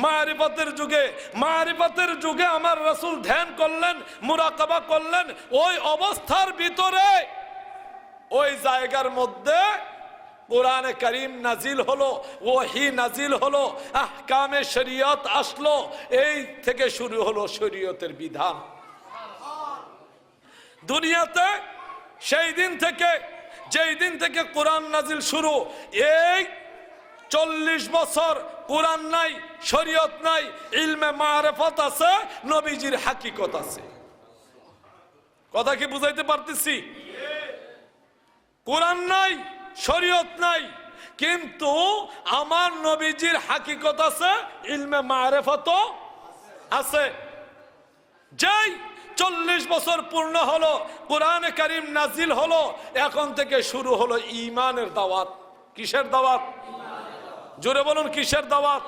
A: মারিফতের যুগে। মারিফতের যুগে আমার রাসূল ধ্যান করলেন, মুরাকাবা করলেন। ওই অবস্থার ভিতরে ওই জায়গার মধ্যে কোরআনে কারীম নাজিল হলো, ওহী নাজিল হলো, আহকামে শরীয়ত আসলো। এই থেকে শুরু হলো শরীয়তের বিধান দুনিয়াতে। সেই দিন থেকে, যেই দিন থেকে কোরআন নাজিল শুরু, এই 40 বছর কোরআন নাই, শরীয়ত নাই, ইলমে মারিফত আছে, নবীজির হাকিকত আছে। কথা কি বুঝাইতে পারতেছি? কোরআন নাই, শরীয়ত নাই, কিন্তু আমার নবীজির হাকিকত আছে, ইলমে মারিফত আছে। যেই 40 বছর পূর্ণ হলো, কোরআনে কারীম নাজিল হলো, এখন থেকে শুরু হলো ঈমানের দাওয়াত। কিসের দাওয়াত? জোরে বলুন, কিসের দাওয়াত?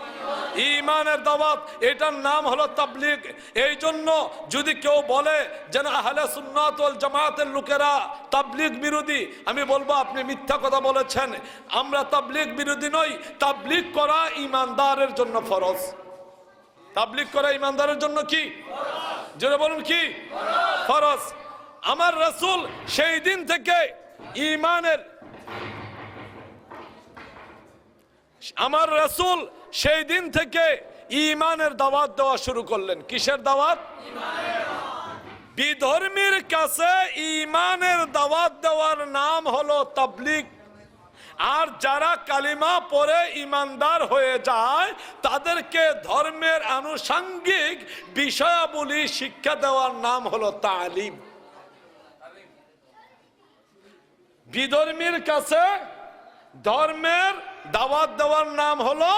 A: ঈমানের দাওয়াত। এটার নাম হলো তাবলীগ। এই জন্য যদি কেউ বলে যেন আহলে সুন্নাত ওয়াল জামাতের লোকেরা তাবলীগ বিরোধী, আমি বলবো আপনি মিথ্যা কথা বলেছেন। আমরা তাবলীগ বিরোধী নই। তাবলীগ করা ঈমানদারের জন্য ফরজ। তাবলীগ করা ঈমানদারের জন্য কি? জোরে বলুন, কি ফরজ? আমার রাসূল সেই দিন থেকে ঈমানের, আমার রাসূল সেই দিন থেকে ঈমানের দাওয়াত দেওয়া শুরু করলেন। কিসের দাওয়াত? ঈমানের। বিধর্মীর কাছে ঈমানের দাওয়াত দেওয়ার নাম হলো তাবলীগ। আর যারা কালিমা পড়ে ঈমানদার হয়ে যায় তাদেরকে ধর্মের আনুষঙ্গিক বিষয়াবলী শিক্ষা দেওয়ার নাম হলো তালিম। বিধর্মীর কাছে ধর্মের দাওয়াত দেওয়ার নাম হলো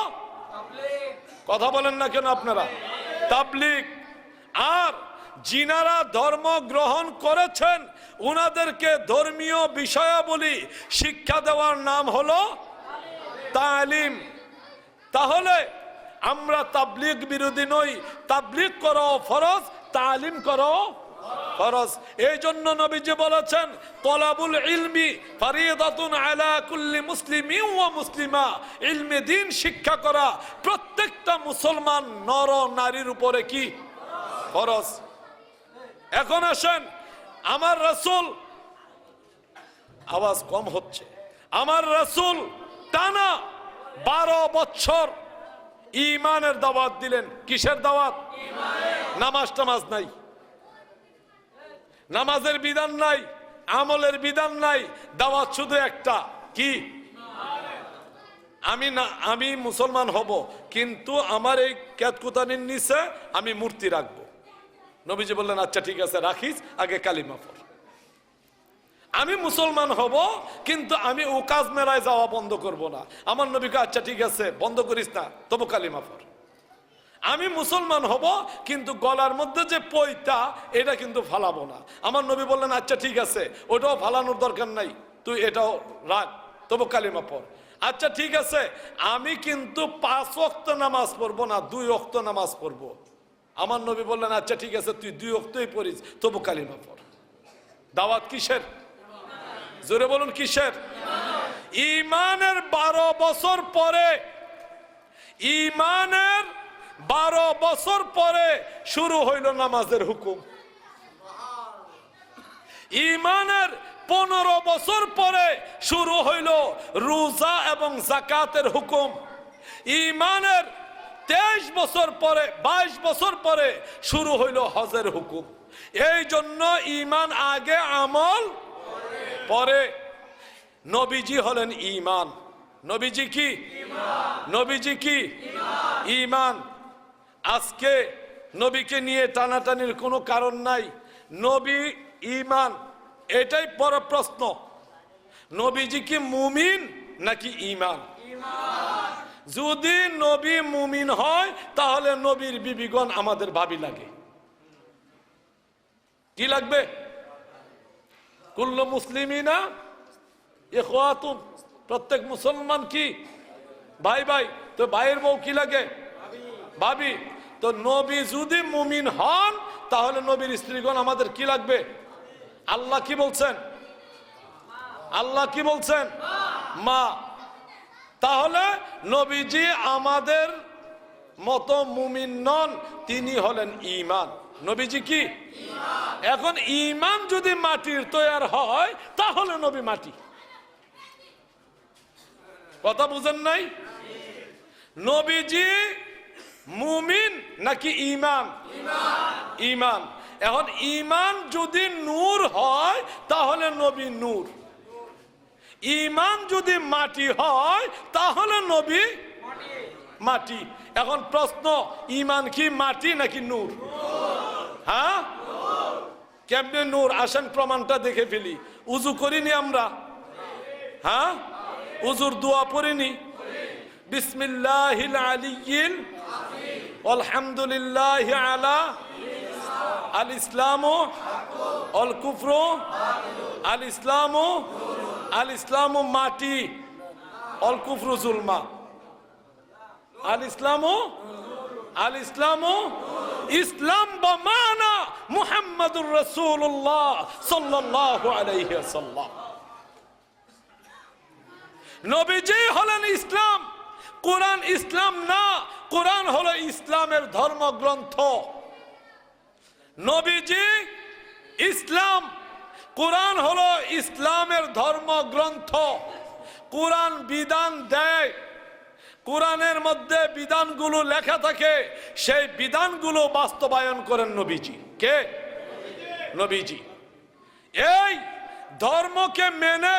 A: কথা বলেন না কেন আপনারা? তাবলীগ। আর যিনারা ধর্ম গ্রহণ করেছেন উনাদেরকে ধর্মীয় বিষয়াবলী শিক্ষা দেওয়ার নাম হলো তালিম। তাহলে আমরা তাবলীগ বিরোধী নই, তাবলীগ করো ফরজ, তালিম করো ফরজ। এই জন্য নবীজি বলেছেন তলাবুল ইলমি ফরিদাতুন আলা কুল্লি মুসলিমিন ওয়া মুসলিমা। ইলমে দ্বীন শিক্ষা করা প্রত্যেকটা মুসলমান নর নারীর উপরে কি ফরজ। এখন আসেন, আমার রাসূল, আওয়াজ কম হচ্ছে, আমার রাসূল টানা 12 বছর ঈমানের দাওয়াত দিলেন। কিসের দাওয়াত? নামাজ টামাজ নাই, নামাজের বিধান নাই, আমলের বিধান নাই, দাওয়াত শুধু একটা, কি? আমি মুসলমান হব কিন্তু আমার এই কেতকুতানির নিচে আমি মূর্তি রাখবো। নবীজি বললেন আচ্ছা ঠিক আছে রাখিস, আগে কালিমা পড়। আমি মুসলমান হব কিন্তু আমি ও কাজ মেলায় যাওয়া বন্ধ করব না। আমার নবীকে আচ্ছা ঠিক আছে বন্ধ করিস না, তবু কালিমা পড়। আমি মুসলমান হব কিন্তু গলার মধ্যে যে পইতা এটা কিন্তু ফালাবো না। আমার নবী বললেন আচ্ছা ঠিক আছে ওটাও ফালানোর দরকার নাই, তুই এটাও রাখ, তবু কালিমা পড়। আচ্ছা ঠিক আছে আমি কিন্তু 5 ওয়াক্ত নামাজ পড়বো না, 2 ওয়াক্ত নামাজ পড়বো। আমার নবী বললেন আচ্ছা ঠিক আছে তুই 2 ওয়াক্তই পড়িস, তবু কালিমা পড়। দাওয়াত কিসের? জোরে বলুন কিসের? ঈমানের 12 বছর পরে, ঈমানের 12 বছর পরে শুরু হইল নামাজের হুকুম। ঈমানের 15 বছর পরে শুরু হইল রোজা এবং যাকাতের হুকুম। ঈমানের 23 বছর পরে, 22 বছর পরে শুরু হইল হজের হুকুম। এই জন্য ঈমান আগে, আমল পরে। নবীজি হলেন ঈমান। নবীজি কি? নবীজি কি? ঈমান। আজকে নবীকে নিয়ে টানাটানির কোনো কারণ নাই। নবী ঈমান, এটাই বড় প্রশ্ন। নবীজি কি মুমিন নাকি ঈমান? যদি নবী মুমিন হয় তাহলে নবীর বিবিগণ আমাদের ভাবি লাগে। কি লাগবে? কুল্লু মুসলিমিনা ইখওয়াতুন, প্রত্যেক মুসলমান কি ভাই ভাই। তো ভাইয়ের বউ কি লাগে? ভাবি। তো নবী যদি মুমিন হন তাহলে নবীর স্ত্রীগণ আমাদের কি লাগবে? আল্লাহ কি বলছেন? আল্লাহ কি বলছেন? মা। তাহলে নবীজি আমাদের মতো মুমিন নন, তিনি হলেন ঈমান। নবীজি কি? এখন ঈমান যদি মাটির তৈয়ার হয় তাহলে নবী মাটি। কথা বুঝেন নাই? নবীজি মুমিন নাকি ঈমান? ঈমান। এখন ঈমান যদি নূর হয় তাহলে নবী নূর। ঈমান যদি মাটি হয় তাহলে নবী মাটি। এখন প্রশ্ন, ঈমান কি মাটি নাকি নূর? হ্যাঁ, কেমনে নূর? আসেন প্রমাণটা দেখে ফেলি। উজু করিনি আমরা? হ্যাঁ, উজুর দোয়া পড়িনি? বিসমিল্লাহিল আলিয়্যিল আলহামদুলিল্লাহি আলা আল ইসলামু আল কুফরু আল ইসলামু, আল ইসলামু মাটি, অল কুফরু জুলমা। আল ইসলামু, আল ইসলামু, ইসলাম বা মানা মুহাম্মাদুর রাসূলুল্লাহ সাল্লাল্লাহু আলাইহি ওয়াসাল্লাম। নবীজি হলেন ইসলাম। কোরআন ইসলাম না, কোরআন হলো ইসলামের ধর্মগ্রন্থ। নবীজি ইসলাম, কোরআন হলো ইসলামের ধর্মগ্রন্থ। কোরআন বিধান দেয়, কোরআনের মধ্যে বিধানগুলো লেখা থাকে, সেই বিধানগুলো বাস্তবায়ন করেন নবীজি। কে? নবীজি। এই ধর্মকে মেনে,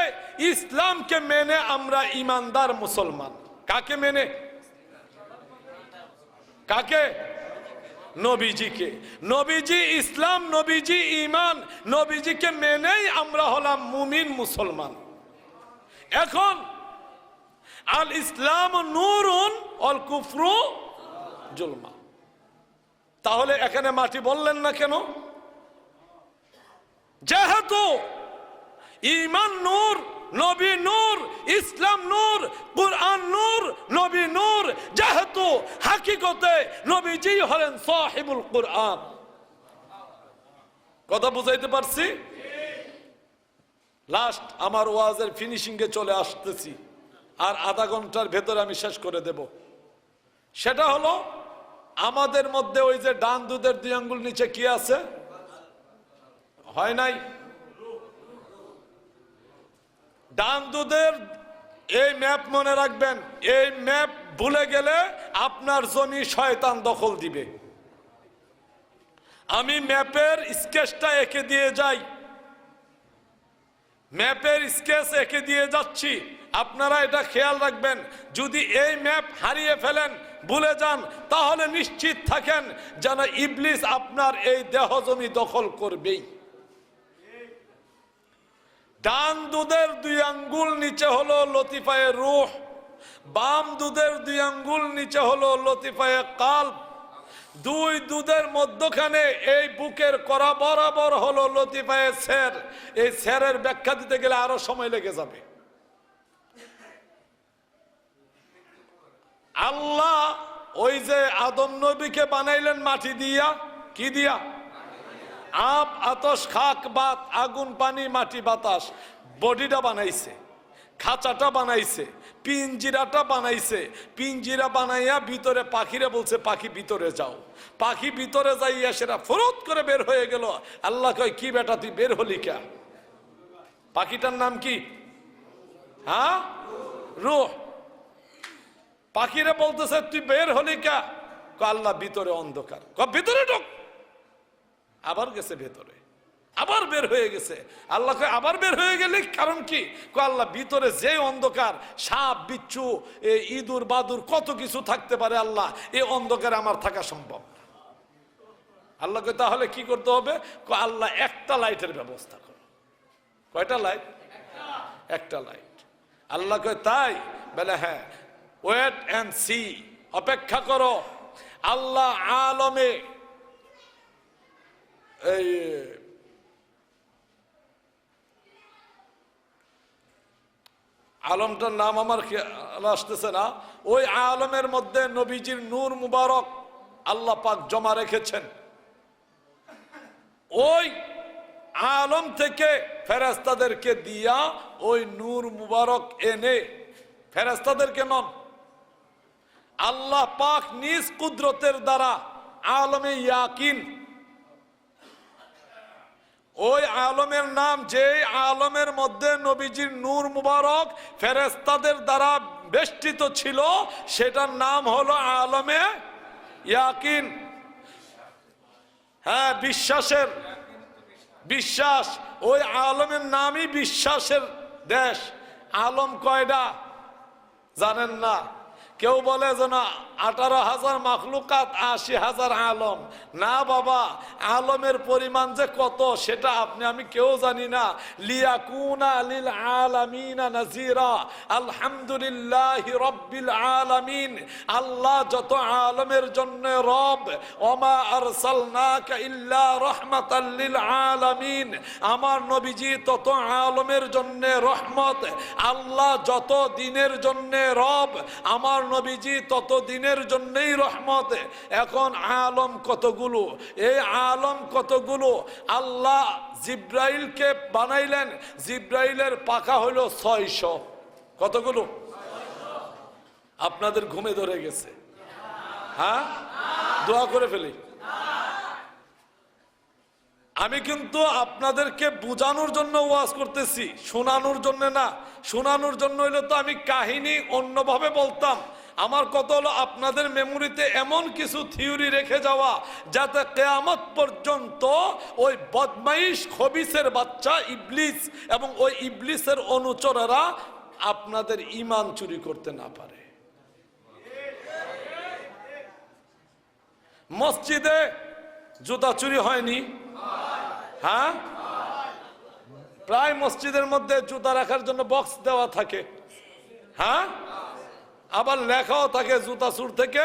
A: ইসলামকে মেনে আমরা ইমানদার মুসলমান। কাকে মেনে? কাকে? নবীজিকে। নবীজি ইসলাম, নবীজি ইমান, নবীজিকে মেনেই আমরা হলাম মুমিন মুসলমান। এখন আল ইসলাম নূরুন অল কুফরু জুলমা। তাহলে এখানে মাটি বললেন না কেন? যেহেতু ঈমান নূর, নবী নূর, ইসলাম নূর, কুরআন নূর, নবী নূর, যেহেতু হাকিকতে নবীজি হলেন সাহিবুল কুরআন। কথা বুঝাইতে পারছি? লাস্ট আমার ওয়াজের ফিনিশিং এ চলে আসতেছি, আর আধা ঘন্টার ভেতরে আমি শেষ করে দেব। সেটা হলো আমাদের মধ্যে ওই যে ডান দুধের 2 আঙ্গুল নিচে কি আছে? হয় নাই? ডান দুধের এই ম্যাপ মনে রাখবেন, এই ম্যাপ ভুলে গেলে আপনার জমি শয়তান দখল দিবে। আমি ম্যাপের স্কেচটা এঁকে দিয়ে যাই, ম্যাপের স্কেচ এঁকে দিয়ে যাচ্ছি, আপনারা এটা খেয়াল রাখবেন। যদি এই ম্যাপ হারিয়ে ফেলেন, ভুলে যান, তাহলে নিশ্চিত থাকেন যেন ইবলিস আপনার এই দেহ জমি দখল করবেই। ডান দুধের 2 আঙ্গুল নিচে হলো লতিফায়ে রূহ, বাম দুধের 2 আঙ্গুল নিচে হলো লতিফায়ে কালব। 2 দুধের মধ্যখানে এই বুকের করা বরাবর হলো লতিফায়ে সের। এই সেরের ব্যাখ্যা দিতে গেলে আরো সময় লেগে যাবে। আল্লাহ ওই যে আদম নবীকে বানাইলেন মাটি দিয়া, কি দিয়া? আপ, আতশ, খাক, বাত, আগুন, পানি, মাটি, বাতাস। বডিটা বানাইছে, খাঁচাটা বানাইছে, পিঞ্জিরাটা বানাইছে। পিঞ্জিরা বানাইয়া ভিতরে পাখিরে বলছে পাখি ভিতরে যাও। পাখি ভিতরে যাইয়া সেটা ফুরুত করে বের হয়ে গেল। আল্লাহ কয় কি বেটা তুই বের হলি কে? পাখিটার নাম কি? হ্যাঁ, রূহ। পাখিরে বলতেছে তুই বের হলি কে? আল্লাহ ভিতরে অন্ধকার। ভিতরে ঢোক। আবার গেছে ভেতরে, আবার বের হয়ে গেছে। আল্লাহ কয় আবার বের হয়ে গেলে কারণ কি? আল্লাহ ভিতরে যে অন্ধকার, সাপ, বিচ্ছু, ইঁদুর, বাদুর, কত কিছু থাকতে পারে। আল্লাহ এই অন্ধকারে আমার থাকা সম্ভব না। আল্লাহ কয় তাহলে কি করতে হবে? আল্লাহ একটা লাইটের ব্যবস্থা করো। কয়টা লাইট? একটা লাইট। আল্লাহ কয় তাই? বলে হ্যাঁ, ওয়েট এন্ড সি, অপেক্ষা করো। আল্লাহ আলমে এই আলমটার নাম আমার আসতেছে না, ওই আলমের মধ্যে নবীজির নূর মুবারক আল্লাহ পাক জমা রেখেছেন। ওই আলম থেকে ফেরেশতাদেরকে দিয়া ওই নূর মুবারক এনে, ফেরেশতাদেরকে নন, আল্লাহ পাক নিজ কুদরতের দ্বারা আলমে ইয়াকিন, ওই আলমের নাম, যে আলমের মধ্যে নবীজির নূর মুবারক ফেরেশতাদের দ্বারা বেষ্টিত ছিল, সেটার নাম হলো আলমে ইয়াকিন। হ্যাঁ, বিশ্বাসের, বিশ্বাস। ওই আলমের নামই বিশ্বাসের দেশ। আলম কয়টা জানেন না? কেউ বলে যেন 18,000 মাখলুকাত, 80,000 আলম। না বাবা, আলমের পরিমাণ যে কত সেটা আপনি আমি কেউ জানি না। লিয়াকুনা লিল আলামিনা নাযীরা, আলহামদুলিল্লাহি রাব্বিল আলামিন। আল্লাহ যত আলমের জন্য রব, ওমা আরসালনাকা ইল্লা রাহমাতাল লিল আলামিন। আমার নবীজি তত আলমের জন্য রহমত। আল্লাহ যত দিনের জন্য রব, আমার নবীজি তত দিনের জন্যই রহমত। এখন আলম কতগুলো, এই আলম কতগুলো? আল্লাহ জিব্রাইলকে বানাইলেন, জিব্রাইলের পাখা হইল 600। কতগুলো? আপনাদের ঘুমে ধরে গেছে? হ্যাঁ, দোয়া করে ফেলি। আমি কিন্তু আপনাদেরকে বোঝানোর জন্য ওয়াজ করতেছি, শোনানোর জন্য না। শোনানোর জন্য হইলে তো আমি কাহিনী অন্যভাবে বলতাম। আমার কথা হলো আপনাদের মেমোরিতে এমন কিছু থিওরি রেখে যাওয়া যাতে কিয়ামত পর্যন্ত ওই বদমাইশ খবিসের বাচ্চা ইবলিস এবং ওই ইবলিসের অনুচরেরা আপনাদের ঈমান চুরি করতে না পারে। মসজিদে জুতা চুরি হয়নি? হ্যাঁ, প্রায় মসজিদের মধ্যে জুতা রাখার জন্য বক্স দেওয়া থাকে। হ্যাঁ, আবার লেখাও থাকে জুতা চুর থেকে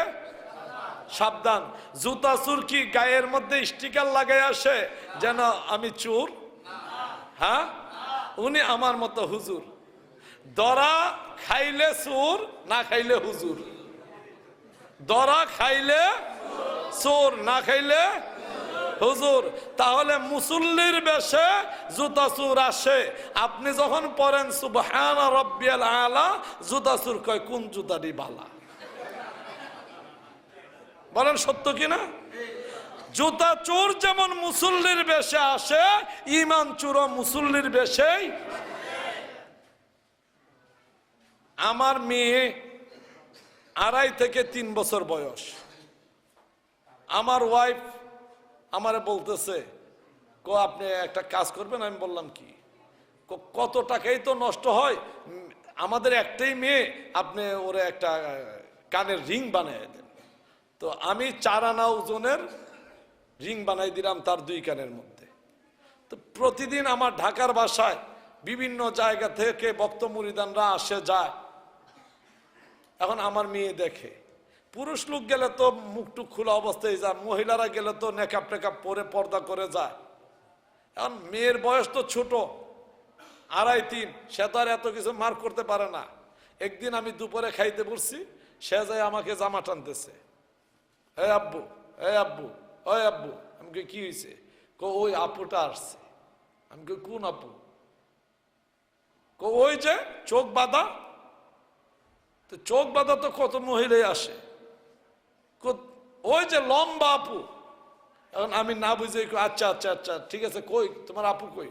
A: সাবধান। জুতা চুর কি গায়ের মধ্যে স্টিকার লাগাই আসে যেন আমি চোর? হ্যাঁ, উনি আমার মতো হুজুর। দরা খাইলে চোর, না খাইলে হুজুর। দরা খাইলে চোর, না খাইলে হুজুর। তাহলে মুসল্লির বেশে জুতা চোর আসে। আপনি যখন পড়েন সুবহান রাব্বিয়াল আলা, জুতা চোর কয় কোন জুতাটি বালা? বলেন সত্য কিনা? জুতা চোর যেমন মুসল্লির বেশে আসে, ঈমান চোর মুসল্লির বেশেই। আমার মেয়ে 2.5 থেকে 3 বছর বয়স। আমার ওয়াইফ আমারে বলতেছে, আপনি একটা কাজ করবেন? আমি বললাম কি? কত টাকাই তো নষ্ট হয়, আমাদের একটাই মেয়ে, আপনি ওরে একটা কানের রিং বানিয়ে দেন। তো আমি 4 আনা ওজনের রিং বানাই দিলাম তার 2 কানের মধ্যে। তো প্রতিদিন আমার ঢাকার বাসায় বিভিন্ন জায়গা থেকে ভক্ত মুরিদানরা আসে যায়। এখন আমার মেয়ে দেখে, পুরুষ লোক গেলে তো মুখটুক খোলা অবস্থায় যায়, মহিলারা গেলে তো নেকাপ টেকাপ পরে পর্দা করে যায়। এখন মেয়ের বয়স তো ছোট, 2.5-3, সে তো আর এত কিছু মার করতে পারে না। একদিন আমি দুপুরে খাইতে বসছি, সে যায় আমাকে জামা টানতেছে, এই আব্বু, এই আব্বু, ওই আব্বু। আমি কি হয়েছে? ওই আপুটা আসছে। আমি কোন আপু? ওই যে চোখ বাঁধা। তো চোখ বাঁধা তো কত মহিলাই আসে, ওই যে লম্বা আপু। এখন আমি না বুঝে আচ্ছা আচ্ছা আচ্ছা ঠিক আছে, কই তোমার আপু কই?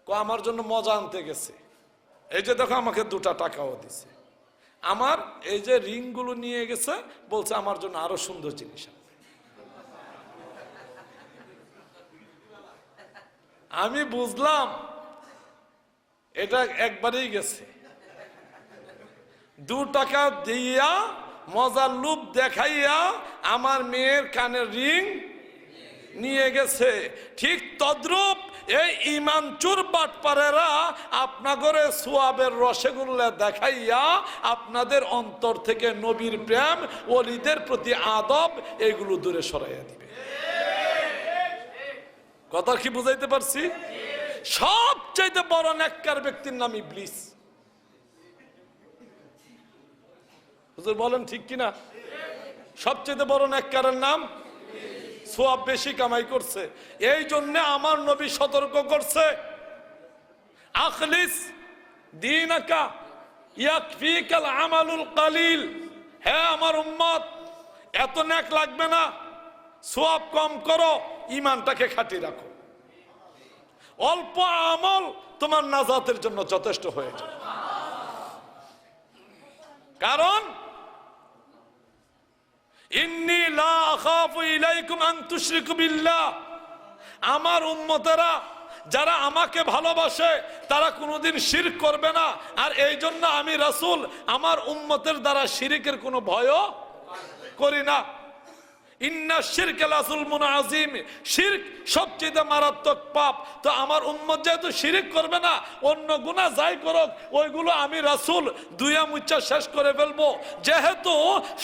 A: আমার জন্য মজা আনতে গেছে। এই যে দেখো আমাকে 2টা টাকাও দিছে। আমার এই যে রিং গুলো নিয়ে গেছে, বলছে আমার জন্য আরো সুন্দর জিনিস। আমি বুঝলাম এটা একবারেই গেছে। 2 টাকা দিয়া মজার লুপ দেখাইয়া আমার মেয়ের কানের রিং নিয়ে গেছে। ঠিক তদ্রূপ এই ঈমান চোর বাটপারেরা আপনাগরে সোয়াবের রসগোল্লা দেখাইয়া আপনাদের অন্তর থেকে নবীর প্রেম, ওলিদের প্রতি আদব এগুলো দূরে সরাইয়া দিবে। কথা কি বুঝাইতে পারছি? সবচাইতে বড় নেককার ব্যক্তির নাম ইবলিস। হুজুর বলেন ঠিক কিনা? সবচেয়ে বড় নেককারের নাম, সোয়াব বেশি কামাই করছে। এই জন্য আমার নবী সতর্ক করছে, আখলিস দীনাকা ইয়াকফিকাল আমালুল কালিল। হে আমার উম্মত, এত নেক লাগবে না, সোয়াব কম করো, ঈমানটাকে খাঁটি রাখো। অল্প আমল তোমার নাজাতের জন্য যথেষ্ট হয়ে যায়। কারণ ইন্নী লা আখাফু ইলাইকুম আন তুশরিকু বিল্লাহ, আমার উম্মতেরা যারা আমাকে ভালোবাসে তারা কোনোদিন শিরক করবে না। আর এই জন্য আমি রাসূল আমার উম্মতের দ্বারা শিরকের কোনো ভয়ও করি না। ইন্না শিরকা লাযুলমুন আযীম, শিরক সবচেয়ে মারাত্মক পাপ। তো আমার উম্মত যেহেতু শিরক করবে না, অন্য গুনাহ যাই করুক ওইগুলো আমি রাসূল দুইয়া মুচ্ছা শেষ করে ফেলবো। যেহেতু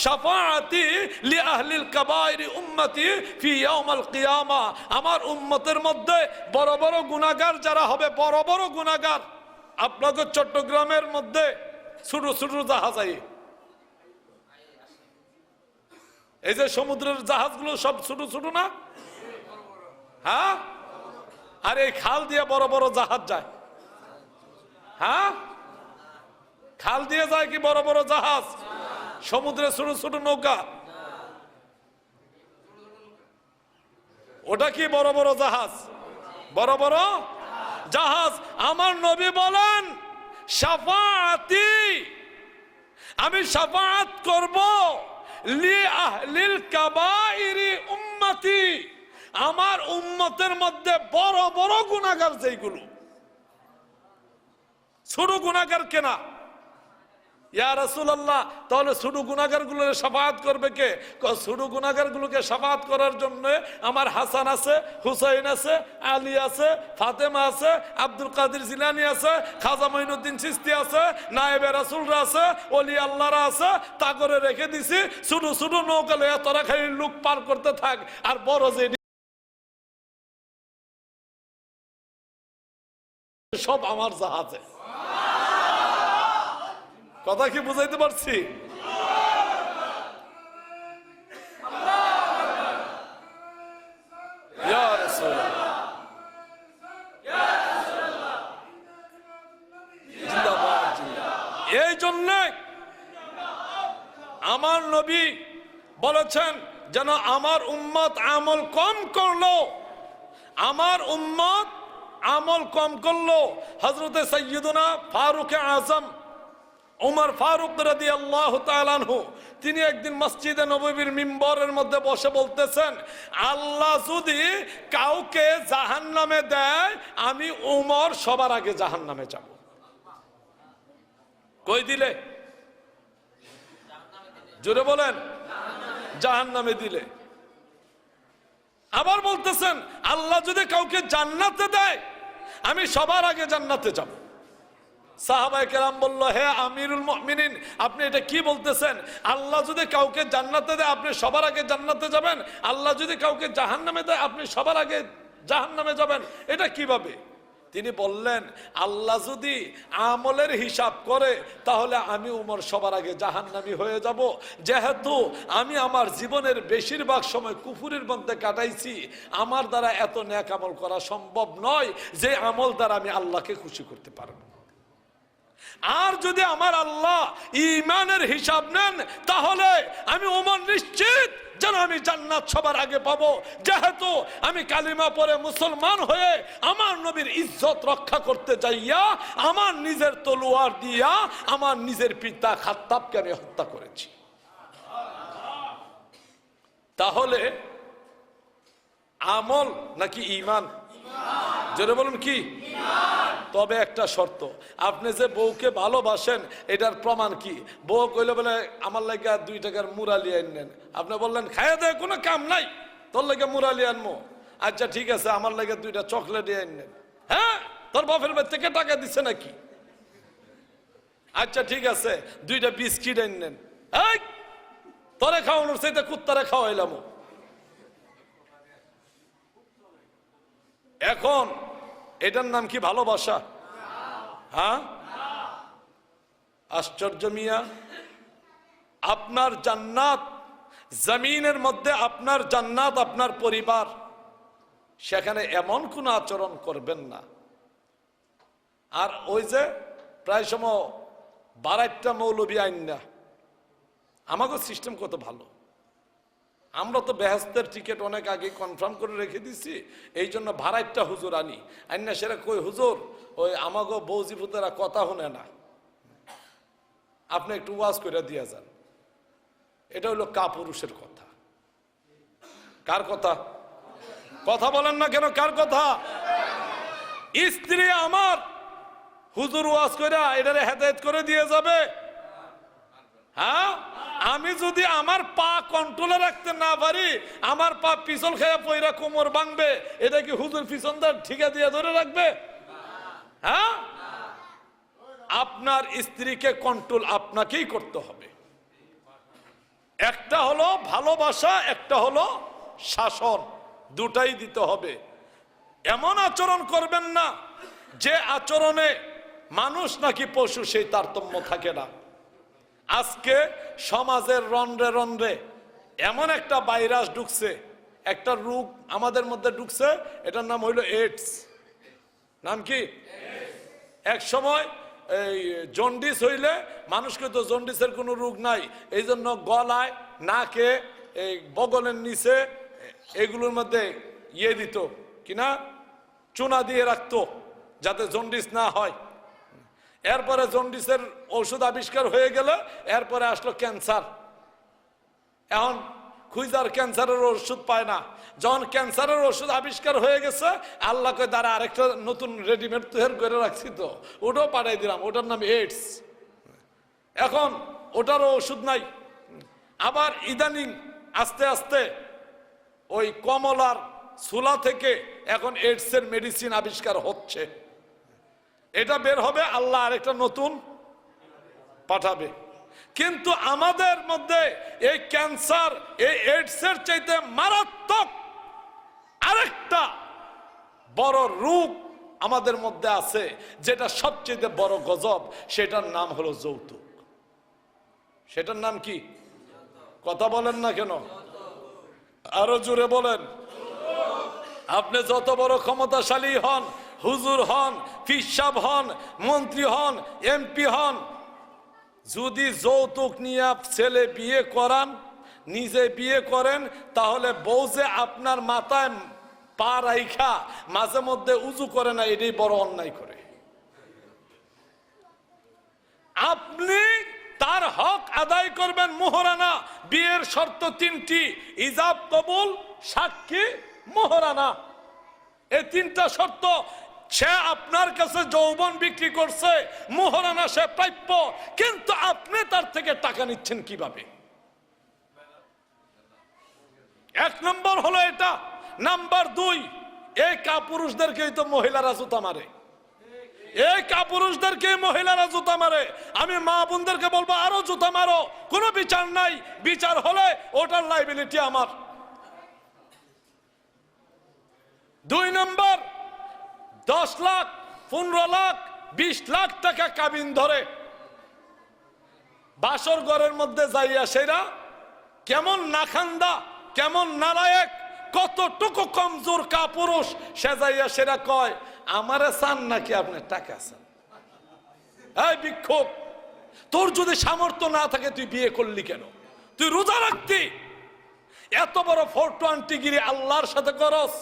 A: শাফাআতি লি আহলিল কাবাইর উম্মতি ফি ইয়াউমিল কিয়ামা, আমার উম্মতের মধ্যে বড় বড় গুনাহগার যারা হবে, বড় বড় গুনাহগার। আপনাদের চট্টগ্রামের মধ্যে ছোট ছোট জাহাজ আই, এই যে সমুদ্রের জাহাজগুলো সব ছোট ছোট না? হ্যাঁ, আর এই খাল দিয়ে বড় বড় জাহাজ যায়। হ্যাঁ, খাল দিয়ে যায় কি বড় বড় জাহাজ? সমুদ্রে ছোট ছোট নৌকা, ওটা কি বড় বড় জাহাজ? বড় বড় জাহাজ। আমার নবী বলেন শাফাআতি, আমি শাফাআত করব লি আহলিল কাবাইরি উম্মতি, আমার উম্মতের মধ্যে বড় বড় গুনাহগার যেগুলো, ছোট গুনাহগার কেনা। ইয়া রাসূলুল্লাহ, তাহলে ছোট গুনাহগার গুলোর শাফাআত করবে কে? ছোট গুনাহগার গুলোকে শাফাআত করার জন্য আমার হাসান আছে, হুসাইন আছে, আলী আছে, ফাতেমা আছে, আব্দুল কাদের জিলানী আছে, খাজা মঈনুদ্দিন চিশতি আছে, নায়েবে রাসূলরা আছে, ওলি আল্লাহরা আছে, তাগরে রেখে দিছি। ছোট ছোট নৌকা লইয়া তোরা খালি লোক পার করতে থাক, আর বড় যে সব আমার জাহাজে। কথা কি বুঝাইতে পারছি? এই জন্য আমার নবী বলেছেন, যেন আমার উম্মত আমল কম করলো, আমার উম্মত আমল কম করলো। হযরতে সাইয়্যিদুনা ফারুক আযম উমর ফারুক রাদিয়াল্লাহু তাআলা আনহু, তিনি একদিন মসজিদে নববীর মিম্বরের মধ্যে বসে বলতেছেন, আল্লাহ যদি কাউকে জাহান্নামে দেয়, আমি উমর সবার আগে জাহান্নামে যাব। কই দিলে? জোরে বলেন, জাহান্নামে দিলে। আবার বলতেছেন, আল্লাহ যদি কাউকে জান্নাতে দেয়, আমি সবার আগে জান্নাতে যাব। সাহাবায়ে কেরাম বলল, হে আমিরুল মুমিনিন, আপনি এটা কি বলতেছেন? আল্লাহ যদি কাউকে জান্নাতে দেয়, আপনি সবার আগে জান্নাতে যাবেন, আল্লাহ যদি কাউকে জাহান্নামে দেয়, আপনি সবার আগে জাহান্নামে যাবেন, এটা কিভাবে? তিনি বললেন, আল্লাহ যদি আমলের হিসাব করে, তাহলে আমি উমর সবার আগে জাহান্নামী হয়ে যাব। যেহেতু আমি আমার জীবনের বেশিরভাগ সময় কুফুরের মধ্যে কাটাইছি, আমার দ্বারা এত নেক আমল করা সম্ভব নয় যে আমল দ্বারা আমি আল্লাহকে খুশি করতে পারবো। আর যদি আমার আল্লাহ ঈমানের হিসাব নেন, তাহলে আমি ওমর নিশ্চিত যেন আমি জান্নাত সবার আগে পাবো। যেহেতু আমি কালিমা পড়ে মুসলমান হয়ে আমার নবীর ইজ্জত রক্ষা করতে যাইয়া আমার নিজের তলোয়ার দিয়া আমার নিজের পিতা খাত্তাবকে আমি হত্যা করেছি। তাহলে আমল নাকি ঈমান? জোরে বলুন কি? তবে একটা শর্ত, আপনি যে বউকে ভালোবাসেন এটার প্রমাণ কি? বউ কইলে বলে আমার লাগে 2 টাকার মুরালি আনেন, আপনি বললেন খাইয়া দেয় কোনো কাম নাই, তোর লাগে মুরালি আনবো। আচ্ছা ঠিক আছে, আমার লাগে 2টা চকলেট আনেন। হ্যাঁ, তোর বাপের বাড়ি থেকে টাকা দিচ্ছে নাকি? আচ্ছা ঠিক আছে, 2টা বিস্কিট আনেন। এই তোরে খাওয়ানোর চাইতে কুত্তারে খাওয়াইলাম। এখন এটার নাম কি ভালোবাসা? হ্যাঁ, আশ্চর্য মিয়া। আপনার জান্নাত জমিনের মধ্যে, আপনার জান্নাত আপনার পরিবার, সেখানে এমন কোন আচরণ করবেন না। আর ওই যে প্রায় সময় 12টা মৌলবী আইন না, আমাকে সিস্টেম কত ভালো, আমরা তো বেহেস্তের টিকিট অনেক আগে কনফার্ম করে রেখে দিছি, এই জন্য 12টা হুজুর আনি না। সেরা কই হুজুর, ওই আমাগো বৌজিপুতেরা কথা শুনে না, আপনি একটু ওয়াজ করে দিয়া যান। এটা হলো কাপুরুষের কথা। কার কথা? কথা বলেন না কেন? কার কথা? স্ত্রী আমার হুজুর ওয়াজ করে এটারে হেদায়েত করে দিয়ে যাবে? হ্যাঁ, আমি যদি আমার পা কন্ট্রোলে রাখতে না পারি, আমার পা পিছল খেয়ে পয়রা কোমর ভাঙবে, এটা কি হুজুর পিছনদার ঠিকা দিয়ে ধরে রাখবে? হ্যাঁ, আপনার স্ত্রীকে কন্ট্রোল আপনাকেই করতে হবে। একটা হলো ভালোবাসা, একটা হলো শাসন, দুটাই দিতে হবে। এমন আচরণ করবেন না যে আচরণে মানুষ নাকি পশু সেই তারতম্য থাকে না। আজকে সমাজের রন্ধ্রে রন্ধ্রে এমন একটা ভাইরাস ঢুকছে, একটা রোগ আমাদের মধ্যে ঢুকছে, এটার নাম হইল এইডস। নাম কি? এক সময় এই জন্ডিস হইলে মানুষকে তো জন্ডিসের কোনো রোগ নাই, এই জন্য গলায়, নাকে, এই বগলের নিচে এগুলোর মধ্যে ইয়ে দিত কিনা, চুনা দিয়ে রাখতো যাতে জন্ডিস না হয়। এরপরে জন্ডিসের ঔষধ আবিষ্কার হয়ে গেল, এরপরে আসলো ক্যান্সার। এখন খুঁজার ক্যান্সারের ওষুধ পায় না। যখন ক্যান্সারের ওষুধ আবিষ্কার হয়ে গেছে, আল্লাহকে দ্বারা আরেকটা নতুন রেডিমেড তৈরি করে রাখছি, তো ওটাও পাঠাই দিলাম, ওটার নাম এইডস। এখন ওটারও ওষুধ নাই। আবার ইদানিং আস্তে আস্তে ওই কমলার সুলা থেকে এখন এইডসের মেডিসিন আবিষ্কার হচ্ছে। এটা বের হবে, আল্লাহ আরেকটা নতুন পাঠাবে। কিন্তু আমাদের মধ্যে এই ক্যান্সার, এই এইডসের চাইতে মারাত্মক আরেকটা বড় রূপ আমাদের মধ্যে আছে, যেটা সবচেয়ে বড় গজব। সেটার নাম হলো যৌতুক। সেটার নাম কি? কথা বলেন না কেন? আরো জোরে বলেন। আপনি যত বড় ক্ষমতাশালী হন, হুজুর হন, ফিসাব হন, মন্ত্রী হন, এমপি হন, যদি যৌতুক নিয়ে ছেলে বিয়ে করান, নিজে বিয়ে করেন, তাহলে বউ যে আপনার মাথায় পা রাইখা মাঝে মধ্যে উজু করে না, এটাই বড় অন্যায় করে। আপনি তার হক আদায় করবেন। মোহরানা বিয়ের শর্ত তিনটি: ইজাব, কবুল, সাক্ষী, মোহরানা। এই তিনটা শর্ত। সে আপনার কাছে যৌবন বিক্রি করছে, মোহরানা সে প্রাপ্য, কিন্তু আপনি তার থেকে টাকা নিচ্ছেন কিভাবে? এক নম্বর হলো এটা। নাম্বার দুই, এই কাপুরুষদেরকে তো মহিলারা জুতা মারে। এই কাপুরুষদেরকে মহিলারা জুতা মারে। আমি মা বোনদেরকে বলবো, আরো জুতা মারো, কোনো বিচার নাই। বিচার হলে ওটার লাইবিলিটি আমার। দুই নম্বর, 10 লাখ, 15 লাখ, 20 লাখ টাকা কাবিন ধরে বাসর ঘরের মধ্যে যাইয়া সেরা কেমন নাখান্দা, কেমন নালায়েক, কতটুকু কমজোর কাপুরুষ, সে যাইয়া সেরা কয়, আমারে চান নাকি আপনি টাকা চান? এই বিক্ষোভ, তোর যদি সামর্থ্য না থাকে তুই বিয়ে করলি কেন? তুই রোজা রাখতি, এত বড় 420 গিরি আল্লাহর সাথে করস।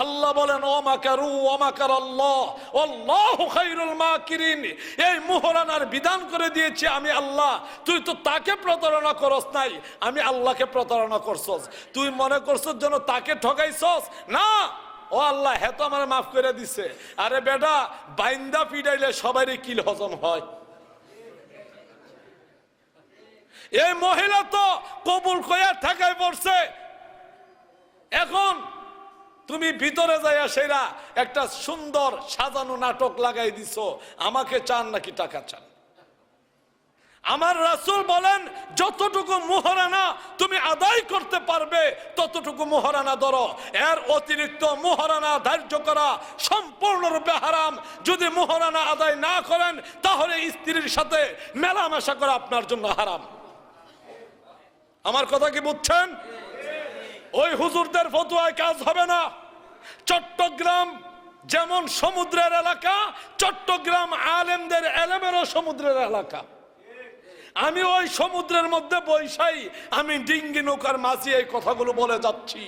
A: আল্লাহ বলেন, ওমাকারু ওমাকার আল্লাহ আল্লাহু খায়রুল মাকিরিন। এই মোহরানার বিধান করে দিয়েছি আমি আল্লাহ। তুই তো তাকে প্রতারণা করস নাই, আমি আল্লাহকে প্রতারণা করছস। তুই মনে করছস যেন তাকে ঠকাইছস। না, ও আল্লাহ হ্যাঁ তো আমার মাফ করে দিছে। আরে বেটা, বাইন্দা পিডাইলে সবারই কিল হজম হয়। এই মহিলা তো কবুল কইয়া ঠেকায় পড়ছে। এখন তুমি ভিতরে যাইয়া সেরা একটা সুন্দর সাজানো নাটক লাগাই দিছো, আমাকে চান নাকি টাকা চান? আমার রাসূল বলেন, যতটুকু মোহরানা তুমি আদায় করতে পারবে ততটুকু মোহরানা ধরো। এর অতিরিক্ত মোহরানা ধার্য করা সম্পূর্ণরূপে হারাম। যদি মোহরানা আদায় না করেন, তাহলে স্ত্রীর সাথে মেলামেশা করা আপনার জন্য হারাম। আমার কথা কি বুঝছেন? ওই হুজুরদের ফতোয়ায় কাজ হবে না। চট্টগ্রাম যেমন সমুদ্রের এলাকা, চট্টগ্রাম আলেমদের এলেমেরও সমুদ্রের এলাকা। আমি ওই সমুদ্রের মধ্যে বৈশাই, আমি ডিঙ্গি নৌকার মাঝি এই কথাগুলো বলে যাচ্ছি।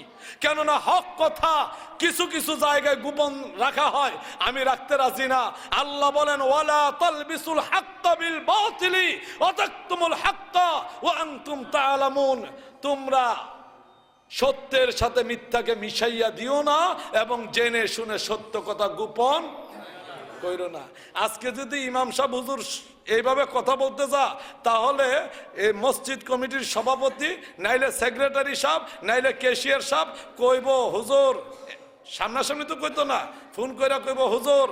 A: কেননা হক কথা কিছু কিছু জায়গায় গোপন রাখা হয়, আমি রাখতে রাজি না। আল্লাহ বলেন, ওয়ালা তালবিসুল হাক্কা বিল বাতিলি ওয়া তাকতুমুল হাক্কা ওয়া আনতুম তাআলামুন। তোমরা সত্যের সাথে মিথ্যাকে মিশাইয়া দিও না এবং জেনে শুনে সত্য কথা গোপন কইরো না। আজকে যদি ইমাম সাহেব হুজুর এইভাবে কথা বলতে যা, তাহলে এই মসজিদ কমিটির সভাপতি, নাইলে সেক্রেটারি সাহেব, নাইলে ক্যাশিয়ার সাহেব কইব, হুজুর সামনাসামনি তো কইতো না, ফোন কইরা কইব, হুজুর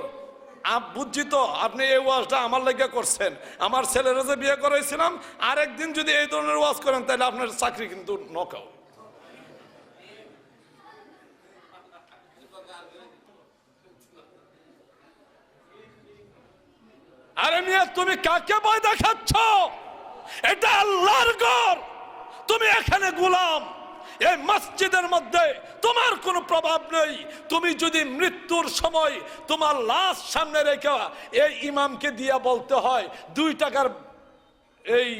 A: বুঝছি তো আপনি এই ওয়াজটা আমার লাগে করছেন, আমার ছেলেরা যে বিয়ে করাইছিলাম, আরেকদিন যদি এই ধরনের ওয়াজ করেন তাহলে আপনার চাকরি কিন্তু নকাও। আরে মিয়া, তুমি কাকে ভয় দেখাচ্ছ? এটা আল্লাহর ঘর, তুমি এখানে গোলাম। এই মসজিদের মধ্যে তোমার কোনো প্রভাব নেই। তুমি যদি মৃত্যুর সময় তোমার লাশ সামনে রেখে এই ইমামকে দিয়া বলতে হয় 2 টাকার এই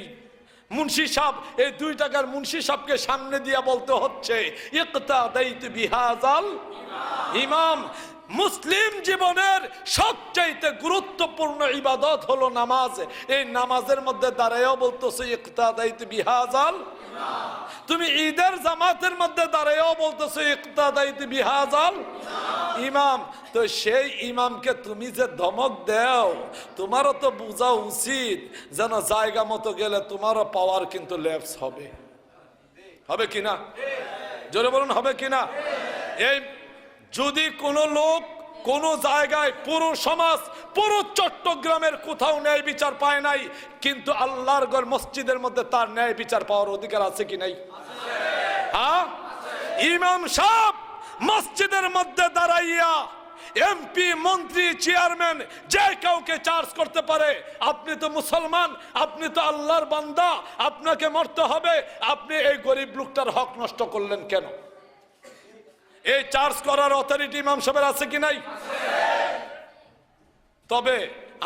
A: মুন্সি সাহেব, এই 2 টাকার মুন্সি সাহেবকে সামনে দিয়া বলতে হচ্ছে ইকতাদাইতু বিহাযাল ইমাম। মুসলিম জীবনের সবচাইতে গুরুত্বপূর্ণ ইবাদত হলো নামাজ। এই নামাজের মধ্যে দাঁড়ায়ও বলতেছে ইক্তাদাইতু বিহাযাল, তুমি ঈদের জামাতের মধ্যে দাঁড়ায়ও বলতেছে ইক্তাদাইতু বিহাযাল ইমাম। তো সেই ইমামকে তুমি যে ধমক দাও, তোমারও তো বোঝা উচিত যেন জায়গা মতো গেলে তোমারও পাওয়ার কিন্তু ল্যাপস হবে। হবে কিনা? জোরে বলুন, হবে কিনা? এই যদি কোন লোক কোন জায়গায়, পুরো সমাজ, পুরো চট্টগ্রামের কোথাও ন্যায় বিচার পায় নাই, কিন্তু আল্লাহর ঘর মসজিদের মধ্যে তার ন্যায় বিচার পাওয়ার অধিকার আছে কি নাই? হ্যাঁ, ইমাম সাহেব মসজিদের মধ্যে দাঁড়াইয়া এমপি, মন্ত্রী, চেয়ারম্যান যে কাউকে চার্জ করতে পারে, আপনি তো মুসলমান, আপনি তো আল্লাহর বান্দা, আপনাকে মরতে হবে, আপনি এই গরিব লোকটার হক নষ্ট করলেন কেন? এই চার্জ করার অথরিটি ইমাম সাহেবের আছে কি নাই? তবে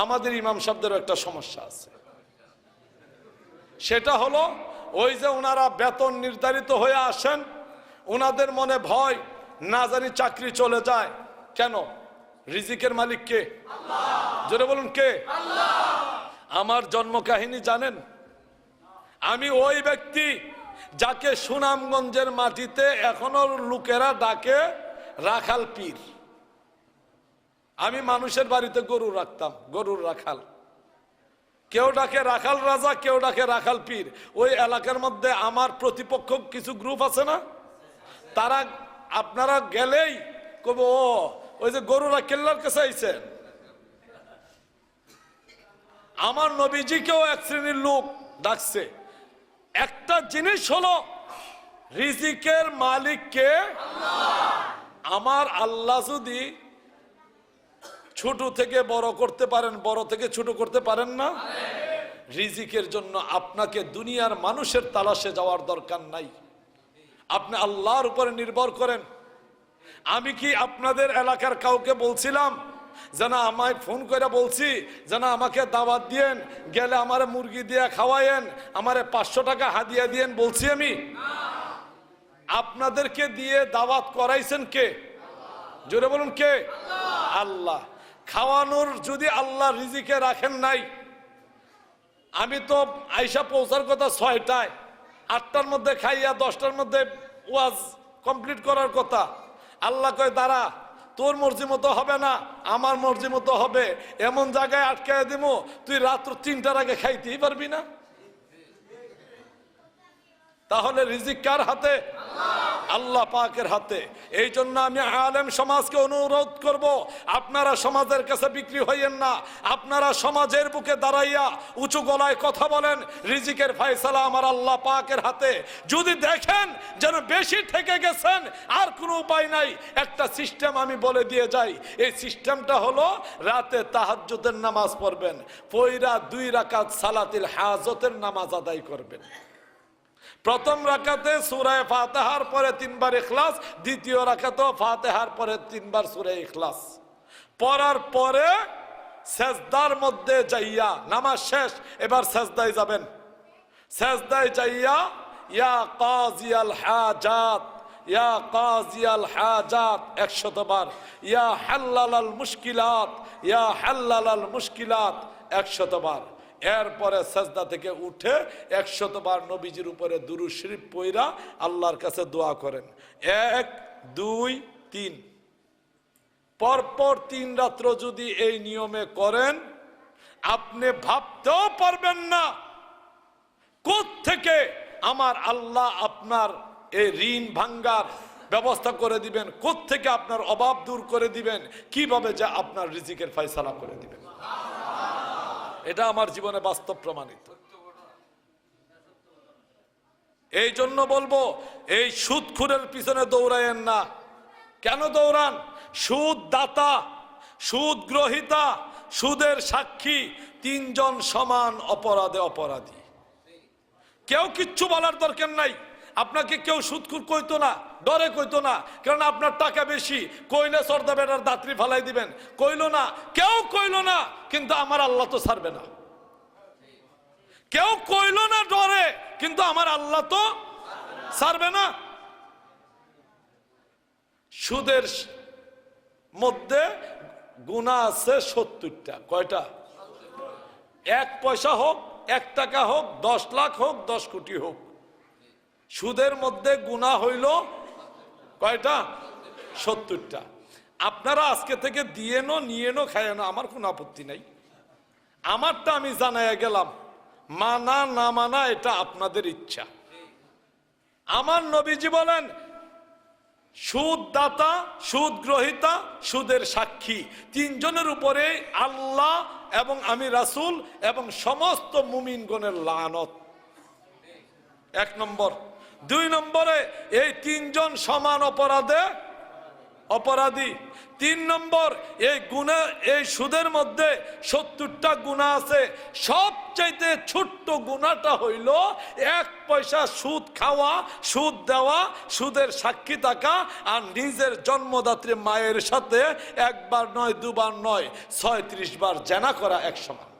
A: আমাদের ইমাম সাহেবদেরও একটা সমস্যা আছে, সেটা হলো ওই যে ওনারা বেতন নির্ধারিত হয়ে আসেন, ওনাদের মনে ভয় না জানি চাকরি চলে যায়। কেন? রিজিকের মালিক কে? জোরে বলুন, কে? আমার জন্ম কাহিনী জানেন? আমি ওই ব্যক্তি যাকে সুনামগঞ্জের মাটিতে এখনো লোকেরা ডাকে রাখাল পীর। আমি মানুষের বাড়িতে গরু রাখতাম, গরুর রাখাল। কেউ ডাকে রাখাল রাজা, কেউ ডাকে রাখাল পীর। ওই এলাকার মধ্যে আমার প্রতিপক্ষ কিছু গ্রুপ আছে না, তারা আপনারা গেলেই কব, ও ওই যে গরুরা কেল্লার কাছে আইছেন। আমার নবীজিকেও এক শ্রেণীর লোক ডাকছে। একটা জিনিস হলো, রিজিকের মালিক কে? আমার আল্লাহ যদি ছোট থেকে বড় করতে পারেন, বড় থেকে ছোট করতে পারেন না? রিজিকের জন্য আপনাকে দুনিয়ার মানুষের তালাশে যাওয়ার দরকার নাই, আপনি আল্লাহর উপরে নির্ভর করেন। আমি কি আপনাদের এলাকার কাউকে বলছিলাম যেন আমায় ফোন করে বলছি যেন আমাকে দাওয়াত দিয়েন, গেলে আমারে মুরগি দিয়ে খাওয়ায়েন, আমারে 500 টাকা হাদিয়া দিয়েন বলছি আমি? আপনাদেরকে দিয়ে দাওয়াত করাইছেন কে? জোরে বলুন, কে? আল্লাহ। খাওয়ানোর যদি আল্লাহ রিজিকে রাখেন নাই, আমি তো আইসা পৌঁছার কথা 6টায়, 8টার মধ্যে খাইয়া 10টার মধ্যে ওয়াজ কমপ্লিট করার কথা। আল্লাহ কয় দাঁড়া, তোর মর্জি মতো হবে না, আমার মর্জি মতো হবে, এমন জায়গায় আটকায় দিব তুই রাত্র 3টার আগে খাইতেই পারবি না। তাহলে রিজিক কার হাতে? আল্লাহ পাকের হাতে। এই জন্য আমি আলেম সমাজকে অনুরোধ করব, আপনারা সমাজের কাছে বিক্রি হইয়েন না, আপনারা সমাজের বুকে দাঁড়াইয়া উঁচু গলায় কথা বলেন, রিজিকের ফয়সালা আমার আল্লাহ পাকের হাতে। যদি দেখেন যেন বেশি থেকে গেছেন, আর কোনো উপায় নাই, একটা সিস্টেম আমি বলে দিয়ে যাই। এই সিস্টেমটা হলো, রাতে তাহাজ্জুদের নামাজ পড়বেন, পয়রা 2 রাকাত সালাতুল হাজতের নামাজ আদায় করবেন। প্রথম রাকাতে সূরা ফাতিহার পরে 3 বার ইখলাস, দ্বিতীয় রাকাতেও ফাতিহার পরে 3 বার সূরা ইখলাস পড়ার পরে সেজদার মধ্যে যাইয়া, নামাজ শেষ, এবার সেজদায় যাবেন। সেজদায় যাইয়া ইয়া কাজিয়াল হাজাত, ইয়া কাজিয়াল হাজাত 100 বার, ইয়া হাল্লালাল মুশকিলাত, ইয়া হাল্লালাল মুশকিলাত 100 বার। এরপরে সাজদা থেকে উঠে 100 বার নবীজির উপরে দুরূদ শরীফ পড়া আল্লাহর কাছে দোয়া করেন। 1, 2, 3 পরপর 3 রাত্র যদি এই নিয়মে করেন, আপনি ভাবতেও পারবেন না কোত্থেকে আমার আল্লাহ আপনার এই ঋণ ভাঙ্গার ব্যবস্থা করে দিবেন, কোত্থেকে আপনার অভাব দূর করে দিবেন, কিভাবে যে আপনার রিজিকের ফয়সালা করে দিবেন। এটা আমার জীবনে বাস্তব প্রমাণিত। এই জন্য বলবো, এই সুদখোরের পিছনে দৌড়ায়েন না। কেন দৌড়ান? সুদ দাতা, সুদ গ্রহীতা, সুদের সাক্ষী 3 জন সমান অপরাধে অপরাধী। কেউ কিচ্ছু বলার দরকার নাই। আপনাকে কেউ সুদখোর কইতো না, ডরে কইতো না, কারণ আপনার টাকা বেশি, কইলে সর্দা বেটার দাত্রী ফালাই দিবেন, কইলো না, কেউ কইলো না, কিন্তু আমার আল্লাহ তো ছাড়বে না। কেউ কইলো না ডরে, কিন্তু আমার আল্লাহ তো ছাড়বে না। সুদের মধ্যে গুনাহ আছে 70টা। কয়টা? 1 পয়সা হোক, 1 টাকা হোক, 10 লাখ হোক, 10 কোটি হোক, সুদের মধ্যে গুনাহ হইল কয়টা? 70টা। আপনারা আজকে থেকে দিয়েনো নিয়েনো খায়েনো, আমার কোনো আপত্তি নাই। আমারটা আমি জানাইয়া গেলাম, মানা না মানা এটা আপনাদের ইচ্ছা। আমার নবীজি বলেন, সুদ দাতা, সুদ গ্রহীতা, সুদের সাক্ষী, 3 জনের উপরে আল্লাহ এবং আমি রাসূল এবং সমস্ত মুমিনগণের লানত। 1 নম্বর। 2 নম্বরে এই 3 জন সমান অপরাধী। 3 নম্বর, এই গুনাহ, এই সুদের মধ্যে 70টা গুনাহ আছে। সবচাইতে ছোট্ট গুনাহটা হইল 1 পয়সা সুদ খাওয়া, সুদ দেওয়া, সুদের সাক্ষী থাকা, আর নিজের জন্মদাত্রী মায়ের সাথে 1 বার নয়, 2 বার নয়, 36 বার জেনা করা এক সমান।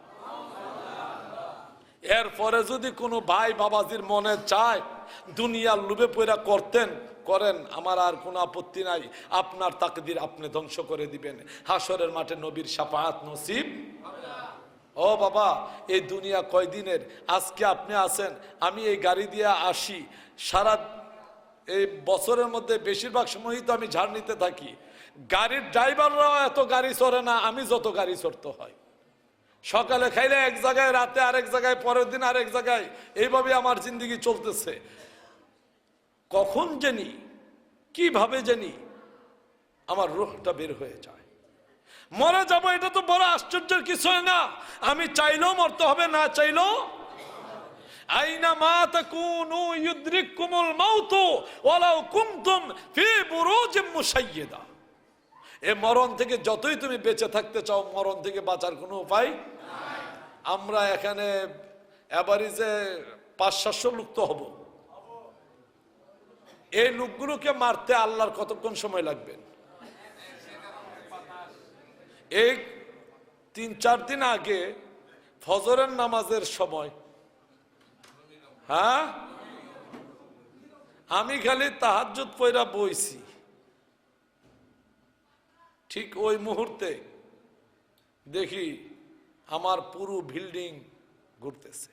A: এরপরে যদি কোনো ভাই বাবাজির মনে চায় দুনিয়ার লোভে পয়রা করেন, আমার আর কোনো আপত্তি নাই। আপনার তাকদীর আপনি ধ্বংস করে দিবেন, হাসরের মাঠে নবীর শাফাআত নসিব। ও বাবা, এই দুনিয়া কয়দিনের? আজকে আপনি আছেন, আমি এই গাড়ি দিয়ে আসি, সারা এই বছরের মধ্যে বেশিরভাগ সময়ই তো আমি ঝাড় নিতে থাকি। গাড়ির ড্রাইভাররাও এত গাড়ি চড়ে না আমি যত গাড়ি চড়তে হয়। সকালে খাইলে এক জায়গায়, রাতে আরেক জায়গায়, পরের দিন আরেক জায়গায়, এইভাবে আমার জিন্দগি চলতেছে। কখন জানি, কিভাবে জানি আমার রূহটা বের হয়ে যায়, মরে যাব। এটা তো বড় আশ্চর্যের কিছু না। আমি চাইলেও মরতে হবে, না চাইলেও। আইনা মা তাকুনু ইউদরিকুমুল মাউত ওয়ালাউ কুনতুম ফি বুরুজিম মুশাইয়্যিদা। এই মরণ থেকে যতই তুমি বেঁচে থাকতে চাও, মরণ থেকে বাঁচার কোনো উপায় নাই। আমরা এখানে এভারেজে 500-700 লোক তো হব। এই লোকগুলোকে মারতে আল্লাহর কতক্ষণ সময় লাগবে? এই 3-4 দিন আগে ফজরের নামাজের সময়, হ্যাঁ, আমি খালি তাহাজ্জুদ পড়া বইছি, ঠিক ওই মুহূর্তে দেখি আমার পুরো বিল্ডিং ঘুরতেছে।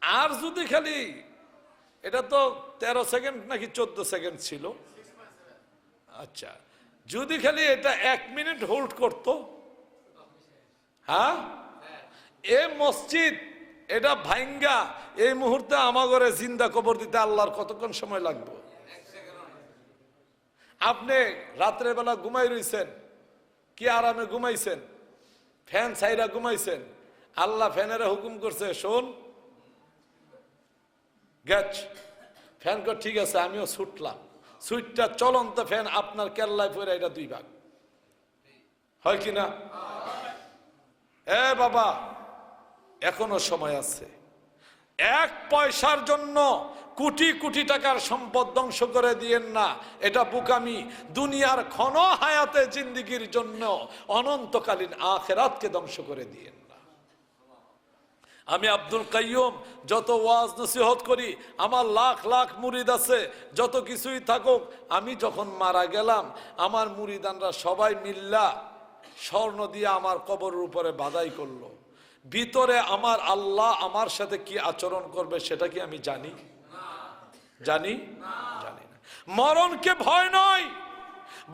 A: আর যদি খালি, এটা তো 13 সেকেন্ড নাকি 14 সেকেন্ড ছিল, আচ্ছা, যদি খালি এটা 1 মিনিট হোল্ড করত, হ্যাঁ, এ মসজিদ এটা ভাঙ্গা এই মুহূর্তে আমাগরে জিন্দা কবর দিতে আল্লাহর কতক্ষণ সময় লাগবে? আপনি রাত্রের বেলা ঘুমাই রইছেন, কি আরামে ঘুমাইছেন, ফ্যান ছাইরা ঘুমাইছেন, আল্লাহ ফ্যানের হুকুম করছে, শোন গেছ ফ্যান কর, ঠিক আছে, আমিও ছুটলাম। সুইটটা চলন্ত ফ্যান আপনার কেল্লায় পড়ে, এটা 2 ভাগ হয় কিনা? বাবা, এখনো সময় আছে। 1 পয়সার জন্য কোটি কোটি টাকার সম্পদ ধ্বংস করে দিয়েন না, এটা বোকামি। দুনিয়ার ক্ষণ হায়াতে জিন্দিগির জন্য অনন্তকালীন আখিরাতকে ধ্বংস করে দিয়েন না। আমি আব্দুল কাইয়ুম যত ওয়াজ নসিহত করি, আমার লাখ লাখ মুরিদ আছে, যত কিছুই থাকুক, আমি যখন মারা গেলাম আমার মুরিদানরা সবাই মিল্লা স্বর্ণ দিয়ে আমার কবরের উপরে বাধাই করলো। ভিতরে আমার আল্লাহ আমার সাথে কি আচরণ করবে সেটা কি আমি জানি? জানি না। মরণকে ভয় নয়,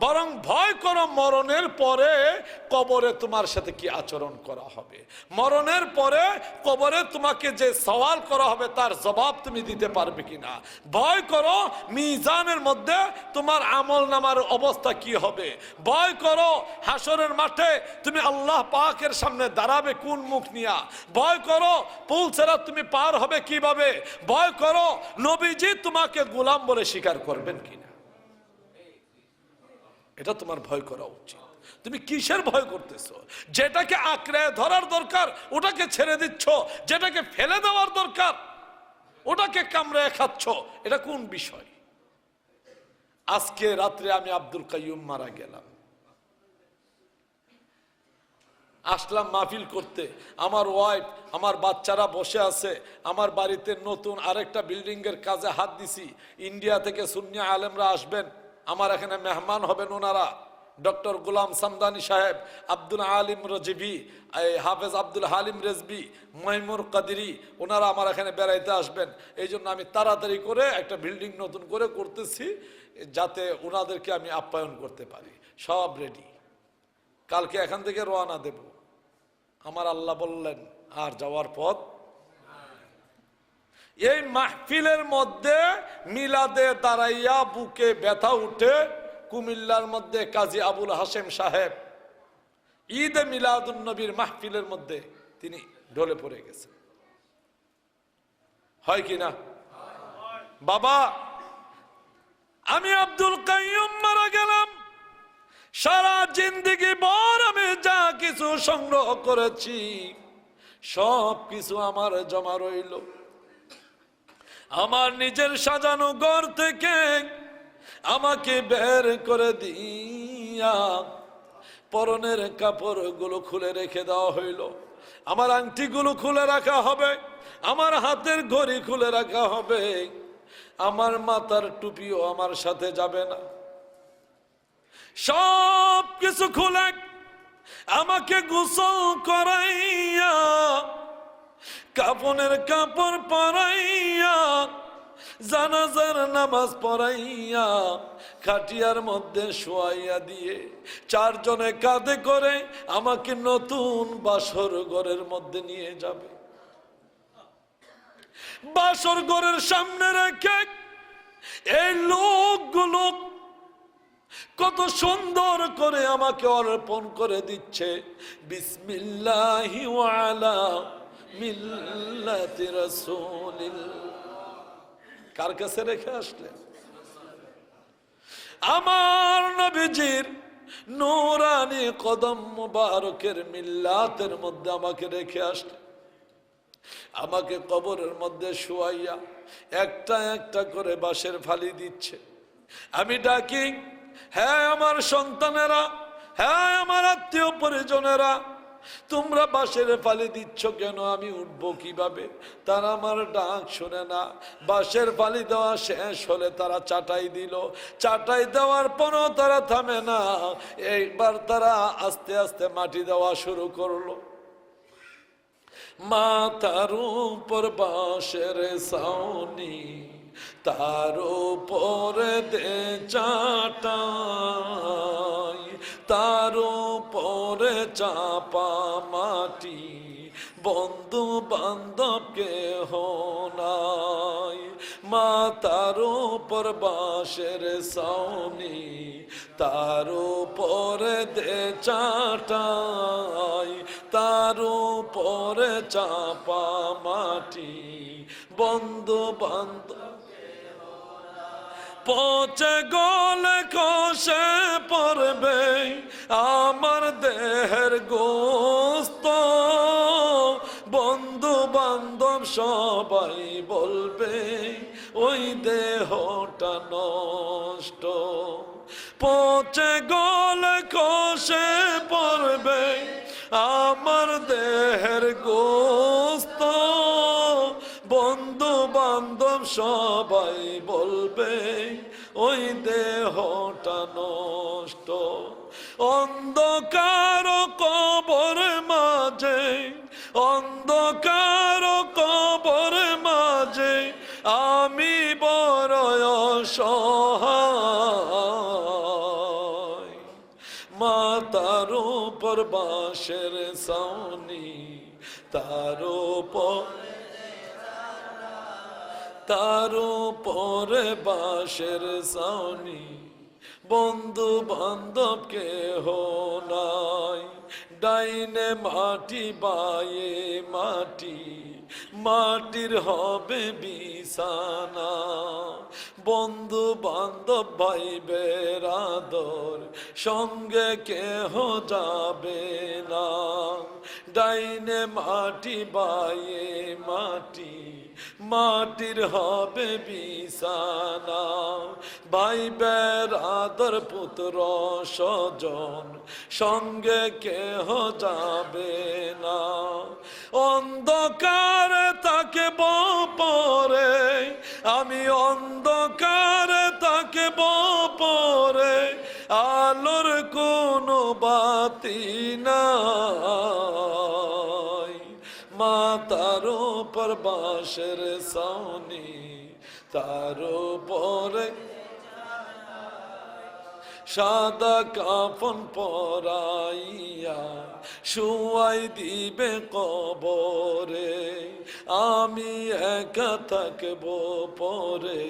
A: বরং ভয় করো মরণের পরে কবরে তোমার সাথে কি আচরণ করা হবে। মরণের পরে কবরে তোমাকে যে সওয়াল করা হবে তার জবাব তুমি দিতে পারবে কিনা। ভয় করো মিজানের মধ্যে তোমার আমল নামার অবস্থা কি হবে। ভয় করো হাসরের মাঠে তুমি আল্লাহ পাকের সামনে দাঁড়াবে কোন মুখ নিয়া। ভয় করো পুল ছেড়া তুমি পার হবে কিভাবে। ভয় করো নবীজি তোমাকে গোলাম বলে স্বীকার করবেন কিনা। এটা তোমার ভয় করা উচিত। তুমি কিসের ভয় করতেছো? যেটাকে আঁকড়ে ধরার দরকার ওটাকে ছেড়ে দিচ্ছ, যেটাকে ফেলে দেওয়ার দরকার ওটাকে কামড়ে খাচ্ছ। এটা কোন বিষয়? আজকে রাত্রে আমি আব্দুল কাইয়ুম মারা গেলাম, আসলাম মাহফিল করতে। আমার ওয়াইফ আমার বাচ্চারা বসে আছে। আমার বাড়িতে নতুন আরেকটা বিল্ডিং এর কাজে হাত দিছি। ইন্ডিয়া থেকে সুন্নি আলেমরা আসবেন, আমার এখানে মেহমান হবেন ওনারা ডক্টর গোলাম সামদানি সাহেব, আব্দুল আলিম রজিবি, হাফেজ আব্দুল হালিম রেজবি, মাইমুর কাদিরি, ওনারা আমার এখানে বেড়াইতে আসবেন। এই জন্য আমি তাড়াতাড়ি করে একটা বিল্ডিং নতুন করে করতেছি, যাতে ওনাদেরকে আমি আপ্যায়ন করতে পারি। সব রেডি, কালকে এখান থেকে রওনা দেব। আমার আল্লাহ বললেন আর যাওয়ার পথ। এই মাহফিলের মধ্যে মিলাদে দাঁড়াইয়া বুকে ব্যথা উঠে কুমিল্লার মধ্যে কাজী আবুল হাশেম সাহেব ঈদে মিলাদুন নবীর মাহফিলের মধ্যে তিনি ঢলে পড়ে গেছেন। হয় কি না বাবা? আমি আব্দুল কাইয়ুম মারা গেলাম, সারা জিন্দেগি ভর আমি যা কিছু সংগ্রহ করেছি সব কিছু আমার জমা রইল। আমার নিজের সাজানো ঘর থেকে আমাকে বের করে দিয়া পরনের কাপড়গুলো খুলে রেখে দেওয়া হইল। আমার আংটিগুলো খুলে রাখা হবে, আমার হাতের ঘড়ি খুলে রাখা হবে, আমার মাথার টুপিও আমার সাথে যাবে না। সব কিছু খুলে আমাকে গোসল করাইয়া কাফনের কাপড় পরাইয়া জানাজার নামাজ পড়াইয়া খাটিয়ার মধ্যে শোয়াইয়া দিয়ে চারজনে কাঁধে করে আমাকে নতুন বাসর ঘরের মধ্যে নিয়ে যাবে। বাসর ঘরের সামনে রেখে এই লোকগুলো কত সুন্দর করে আমাকে অর্পণ করে দিচ্ছে, বিসমিল্লাহি ওয়া আলা মিল্লাতি রাসূলিল্লাহ। কার কাছে রেখে আসলেন? আমার নবীজির নূরানি কদম মুবারকের মিল্লাতের মধ্যে আমাকে রেখে আসলেন। আমাকে কবরের মধ্যে শুয়াইয়া একটা একটা করে বাঁশের ফালি দিচ্ছে। আমি ডাকি, হ্যাঁ আমার সন্তানেরা, হ্যাঁ আমার আত্মীয় পরিজনেরা, তোমরা বাঁশের ফালি দিচ্ছ কেন? আমি উঠবো কিভাবে? তারা আমার ডাক শুনে না। বাঁশের ফালি দেওয়া শেষ হলে তারা চাটাই দিল, চাটাই দেওয়ার পরও তারা থামে না। এইবার তারা আস্তে আস্তে মাটি দেওয়া শুরু করলো। মাথার উপর বাঁশের ছাউনি, তার উপরে দে চাটাই, তার উপরে চাপা মাটি, বন্ধু বান্ধব কেহ নাই। মাথার উপর বাঁশের ছাউনি, তার উপরে দে চাটাই, তার উপরে চাপা মাটি, বন্ধু বান্ধব পচে গলে খসে পড়বে আমার দেহের গোস্ত, বন্ধু বান্ধব সবাই বলবে ওই দেহটা নষ্ট। পচে গলে খসে পড়বে আমার দেহের গোস্ত, বন্ধু বান্ধব সবাই বলবে ওই দেহটা নষ্ট। অন্ধকার কবর মাঝে, অন্ধকার কবর মাঝে আমি বড় অসহায়। মাথার উপর বাঁশের ছাউনি, তার উপর, তার উপরে বাঁশের ছাউনি, বন্ধু বান্ধব কেহ নাই। ডাইনে মাটি বায়ে মাটি, মাটির হবে বিছানা, বন্ধু বান্ধব ভাই বেরাদর সঙ্গে কেহ যাবে না। ডাইনে মাটি বায়ে মাটি, মাটির হবে বিছানা, ভাই বেরাদর পুত্র স্বজন সঙ্গে কেহ যাবে না। অন্ধকারে থাকব পরে, আমি অন্ধকারে থাকব পরে, আলোর কোনো বাতি নাই। মা তার উপর বাঁশের ছাউনি, তার উপরে সাদা কাফন পরাইয়া শুয়াই দিবে কবরে। আমি একা থাকব পরে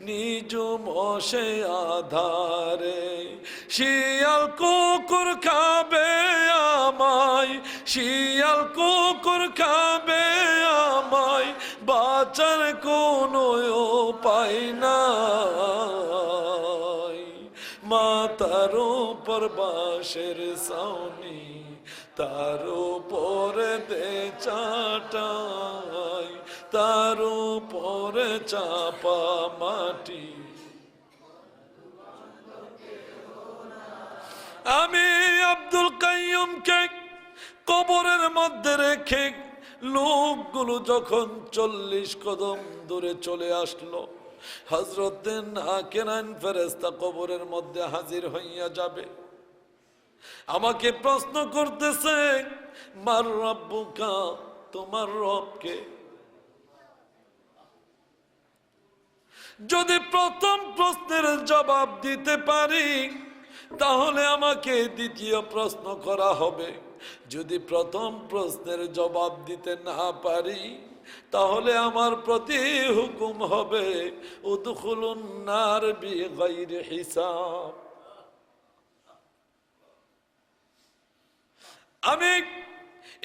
A: নিজুম সে আধারে। শিয়াল কুকুর খাবে আমায়, শিয়াল কুকুর খাবে আমায়, বাঁচার কোনো উপায় নাই। মা তার উপর বাঁশের ছাউনি, তার উপরে দে চাটাই, তার উপরে চাপা মাটি। আমি আব্দুল কাইয়ুমকে কবরের মধ্যে রেখে লোকগুলো যখন 40 কদম দূরে চলে আসলো, হযরত নাকিরান ফেরেশতা কবরের মধ্যে হাজির হইয়া যাবে। আমাকে প্রশ্ন করতেছে, মার রব্বুকা, তোমার রব কে? যদি প্রথম প্রশ্নের জবাব দিতে পারি তাহলে আমাকে দ্বিতীয় প্রশ্ন করা হবে। যদি প্রথম প্রশ্নের জবাব দিতে না পারি তাহলে আমার প্রতি হুকুম হবে উদখুলুন নার বিগাইরি হিসাব। আমি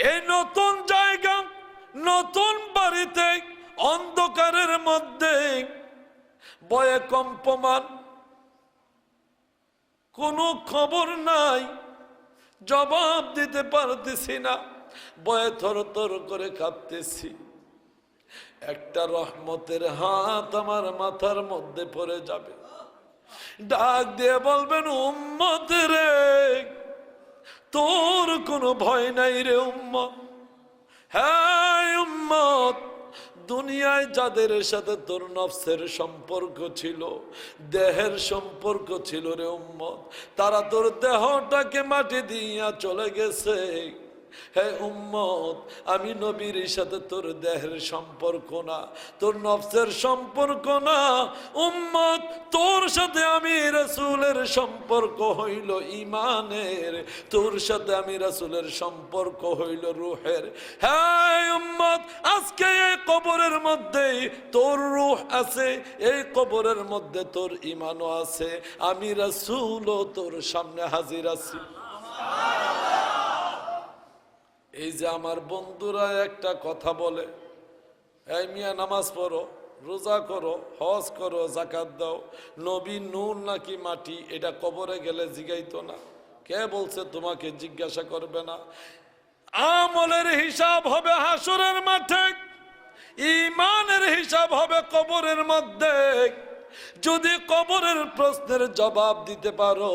A: এই নতুন জায়গা, নতুন বাড়িতে, অন্ধকারের মধ্যে, ভয়ে কম্পমান, কোনো খবর নাই, জবাব দিতে পারতেছি না, ভয়ে থরথর করে কাঁপতেছি। একটা রহমতের হাত আমার মাথার মধ্যে পড়ে যাবে, ডাক দিয়ে বলবেন, উম্মত রে, তোর কোনো ভয় নাই রে উম্মত। হ্যাঁ উম্মত, দুনিয়ায় যাদের সাথে তোর নফসের সম্পর্ক ছিল, দেহের সম্পর্ক ছিল রে উম্মত, তারা তোর দেহটাকে মাটি দিয়া চলে গেছে। হে উম্মত, আমি নবীর সাথে তোর দেহের সম্পর্ক না, তোর নফসের সম্পর্ক না উম্মত, তোর সাথে আমি রাসূলের সম্পর্ক হইল ঈমানের, তোর সাথে আমি রাসূলের সম্পর্ক হইল রূহের। হ্যাঁ উম্মত, আজকে এই কবরের মধ্যে তোর রূহ আছে, এই কবরের মধ্যে তোর ঈমানও আছে, আমি রাসূলও তোর সামনে হাজির আছি। এই যে আমার বন্ধুরা একটা কথা বলে, এই মিয়া নামাজ পড়ো, রোজা করো, হজ করো, যাকাত দাও, নবী নূর নাকি মাটি, এটা কবরে গেলে জিগাইতো না? কে বলছে তোমাকে জিজ্ঞাসা করবে না? আমলের হিসাব হবে হাসরের মাঠে, ঈমানের হিসাব হবে কবরের মধ্যে। যদি কবরের প্রশ্নের জবাব দিতে পারো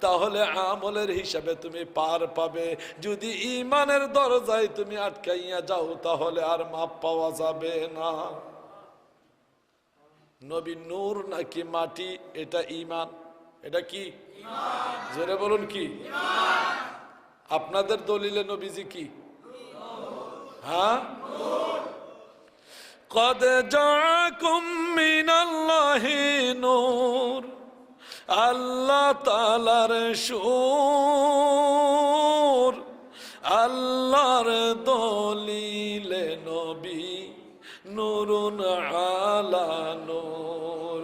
A: তাহলে আমলের হিসাবে তুমি পার পাবে। যদি ঈমানের দরজায় তুমি আটকাইয়া যাও তাহলে আর মাপ পাওয়া যাবে না। নবী নূর নাকি মাটি, এটা ঈমান। এটা কি? জোরে বলুন কি? আপনাদের দলিলে নবীজি কি? হ্যাঁ, قد جاءكم من الله نور, আল্লাহ তাআলার সুর, আল্লাহর দলিলে নবী নূরুন আলা নূর,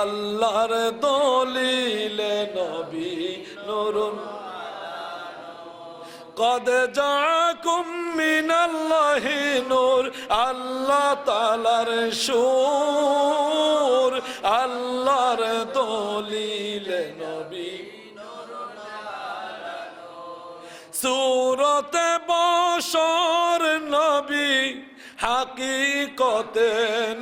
A: আল্লাহর দলিলে নবী নূরুন। قد جاءكم من الله نور, আল্লাহ তাআলার সুর, আল্লাহর দলিলে নবী। সূরতে বশর নবী হাকিকতে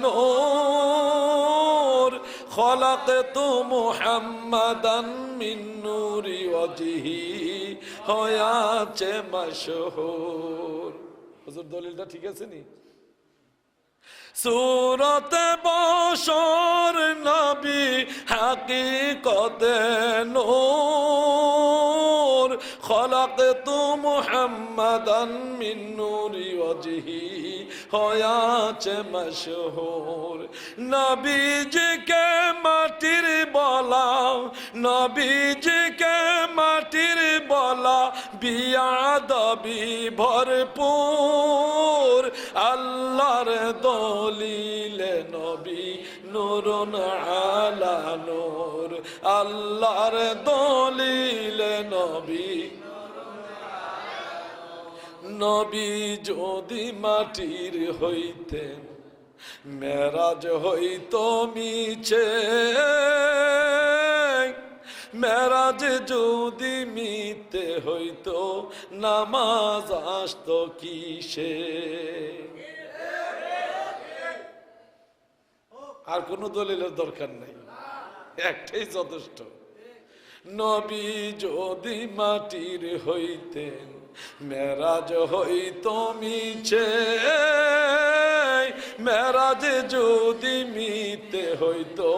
A: নূর খলাকতু মুহাম্মাদান মিন নূরি ওয়াজহি হয়াছে মাশহুর। হুজুর দলিলটা ঠিক আছে নি? সূরতে বশর নবী হাকিকতে নূর খলাকতু মুহাম্মাদান মিন নূরি ওয়াজহি হয়াছে মাশহুর। নবীজিকে মাটির বলা, নবীজিকে মাটির বলা বিয়াদবি ভরপুর। আল্লাহর দলিলে নবী নূরুন আলা নূর, আল্লাহর দলিলে নবী। নবী যদি মাটির হইতেন মেরাজ হইতো মিছে, মেরাজ যদি মিথ্যে হইতো নামাজ আসতো কিসে? আর কোনো দলিলের দরকার নেই, একটাই যথেষ্ট। নবী যদি মাটির হইতেন মেরাজ হইতো মিছে, মেরাজ যদি মিথ্যে হইতো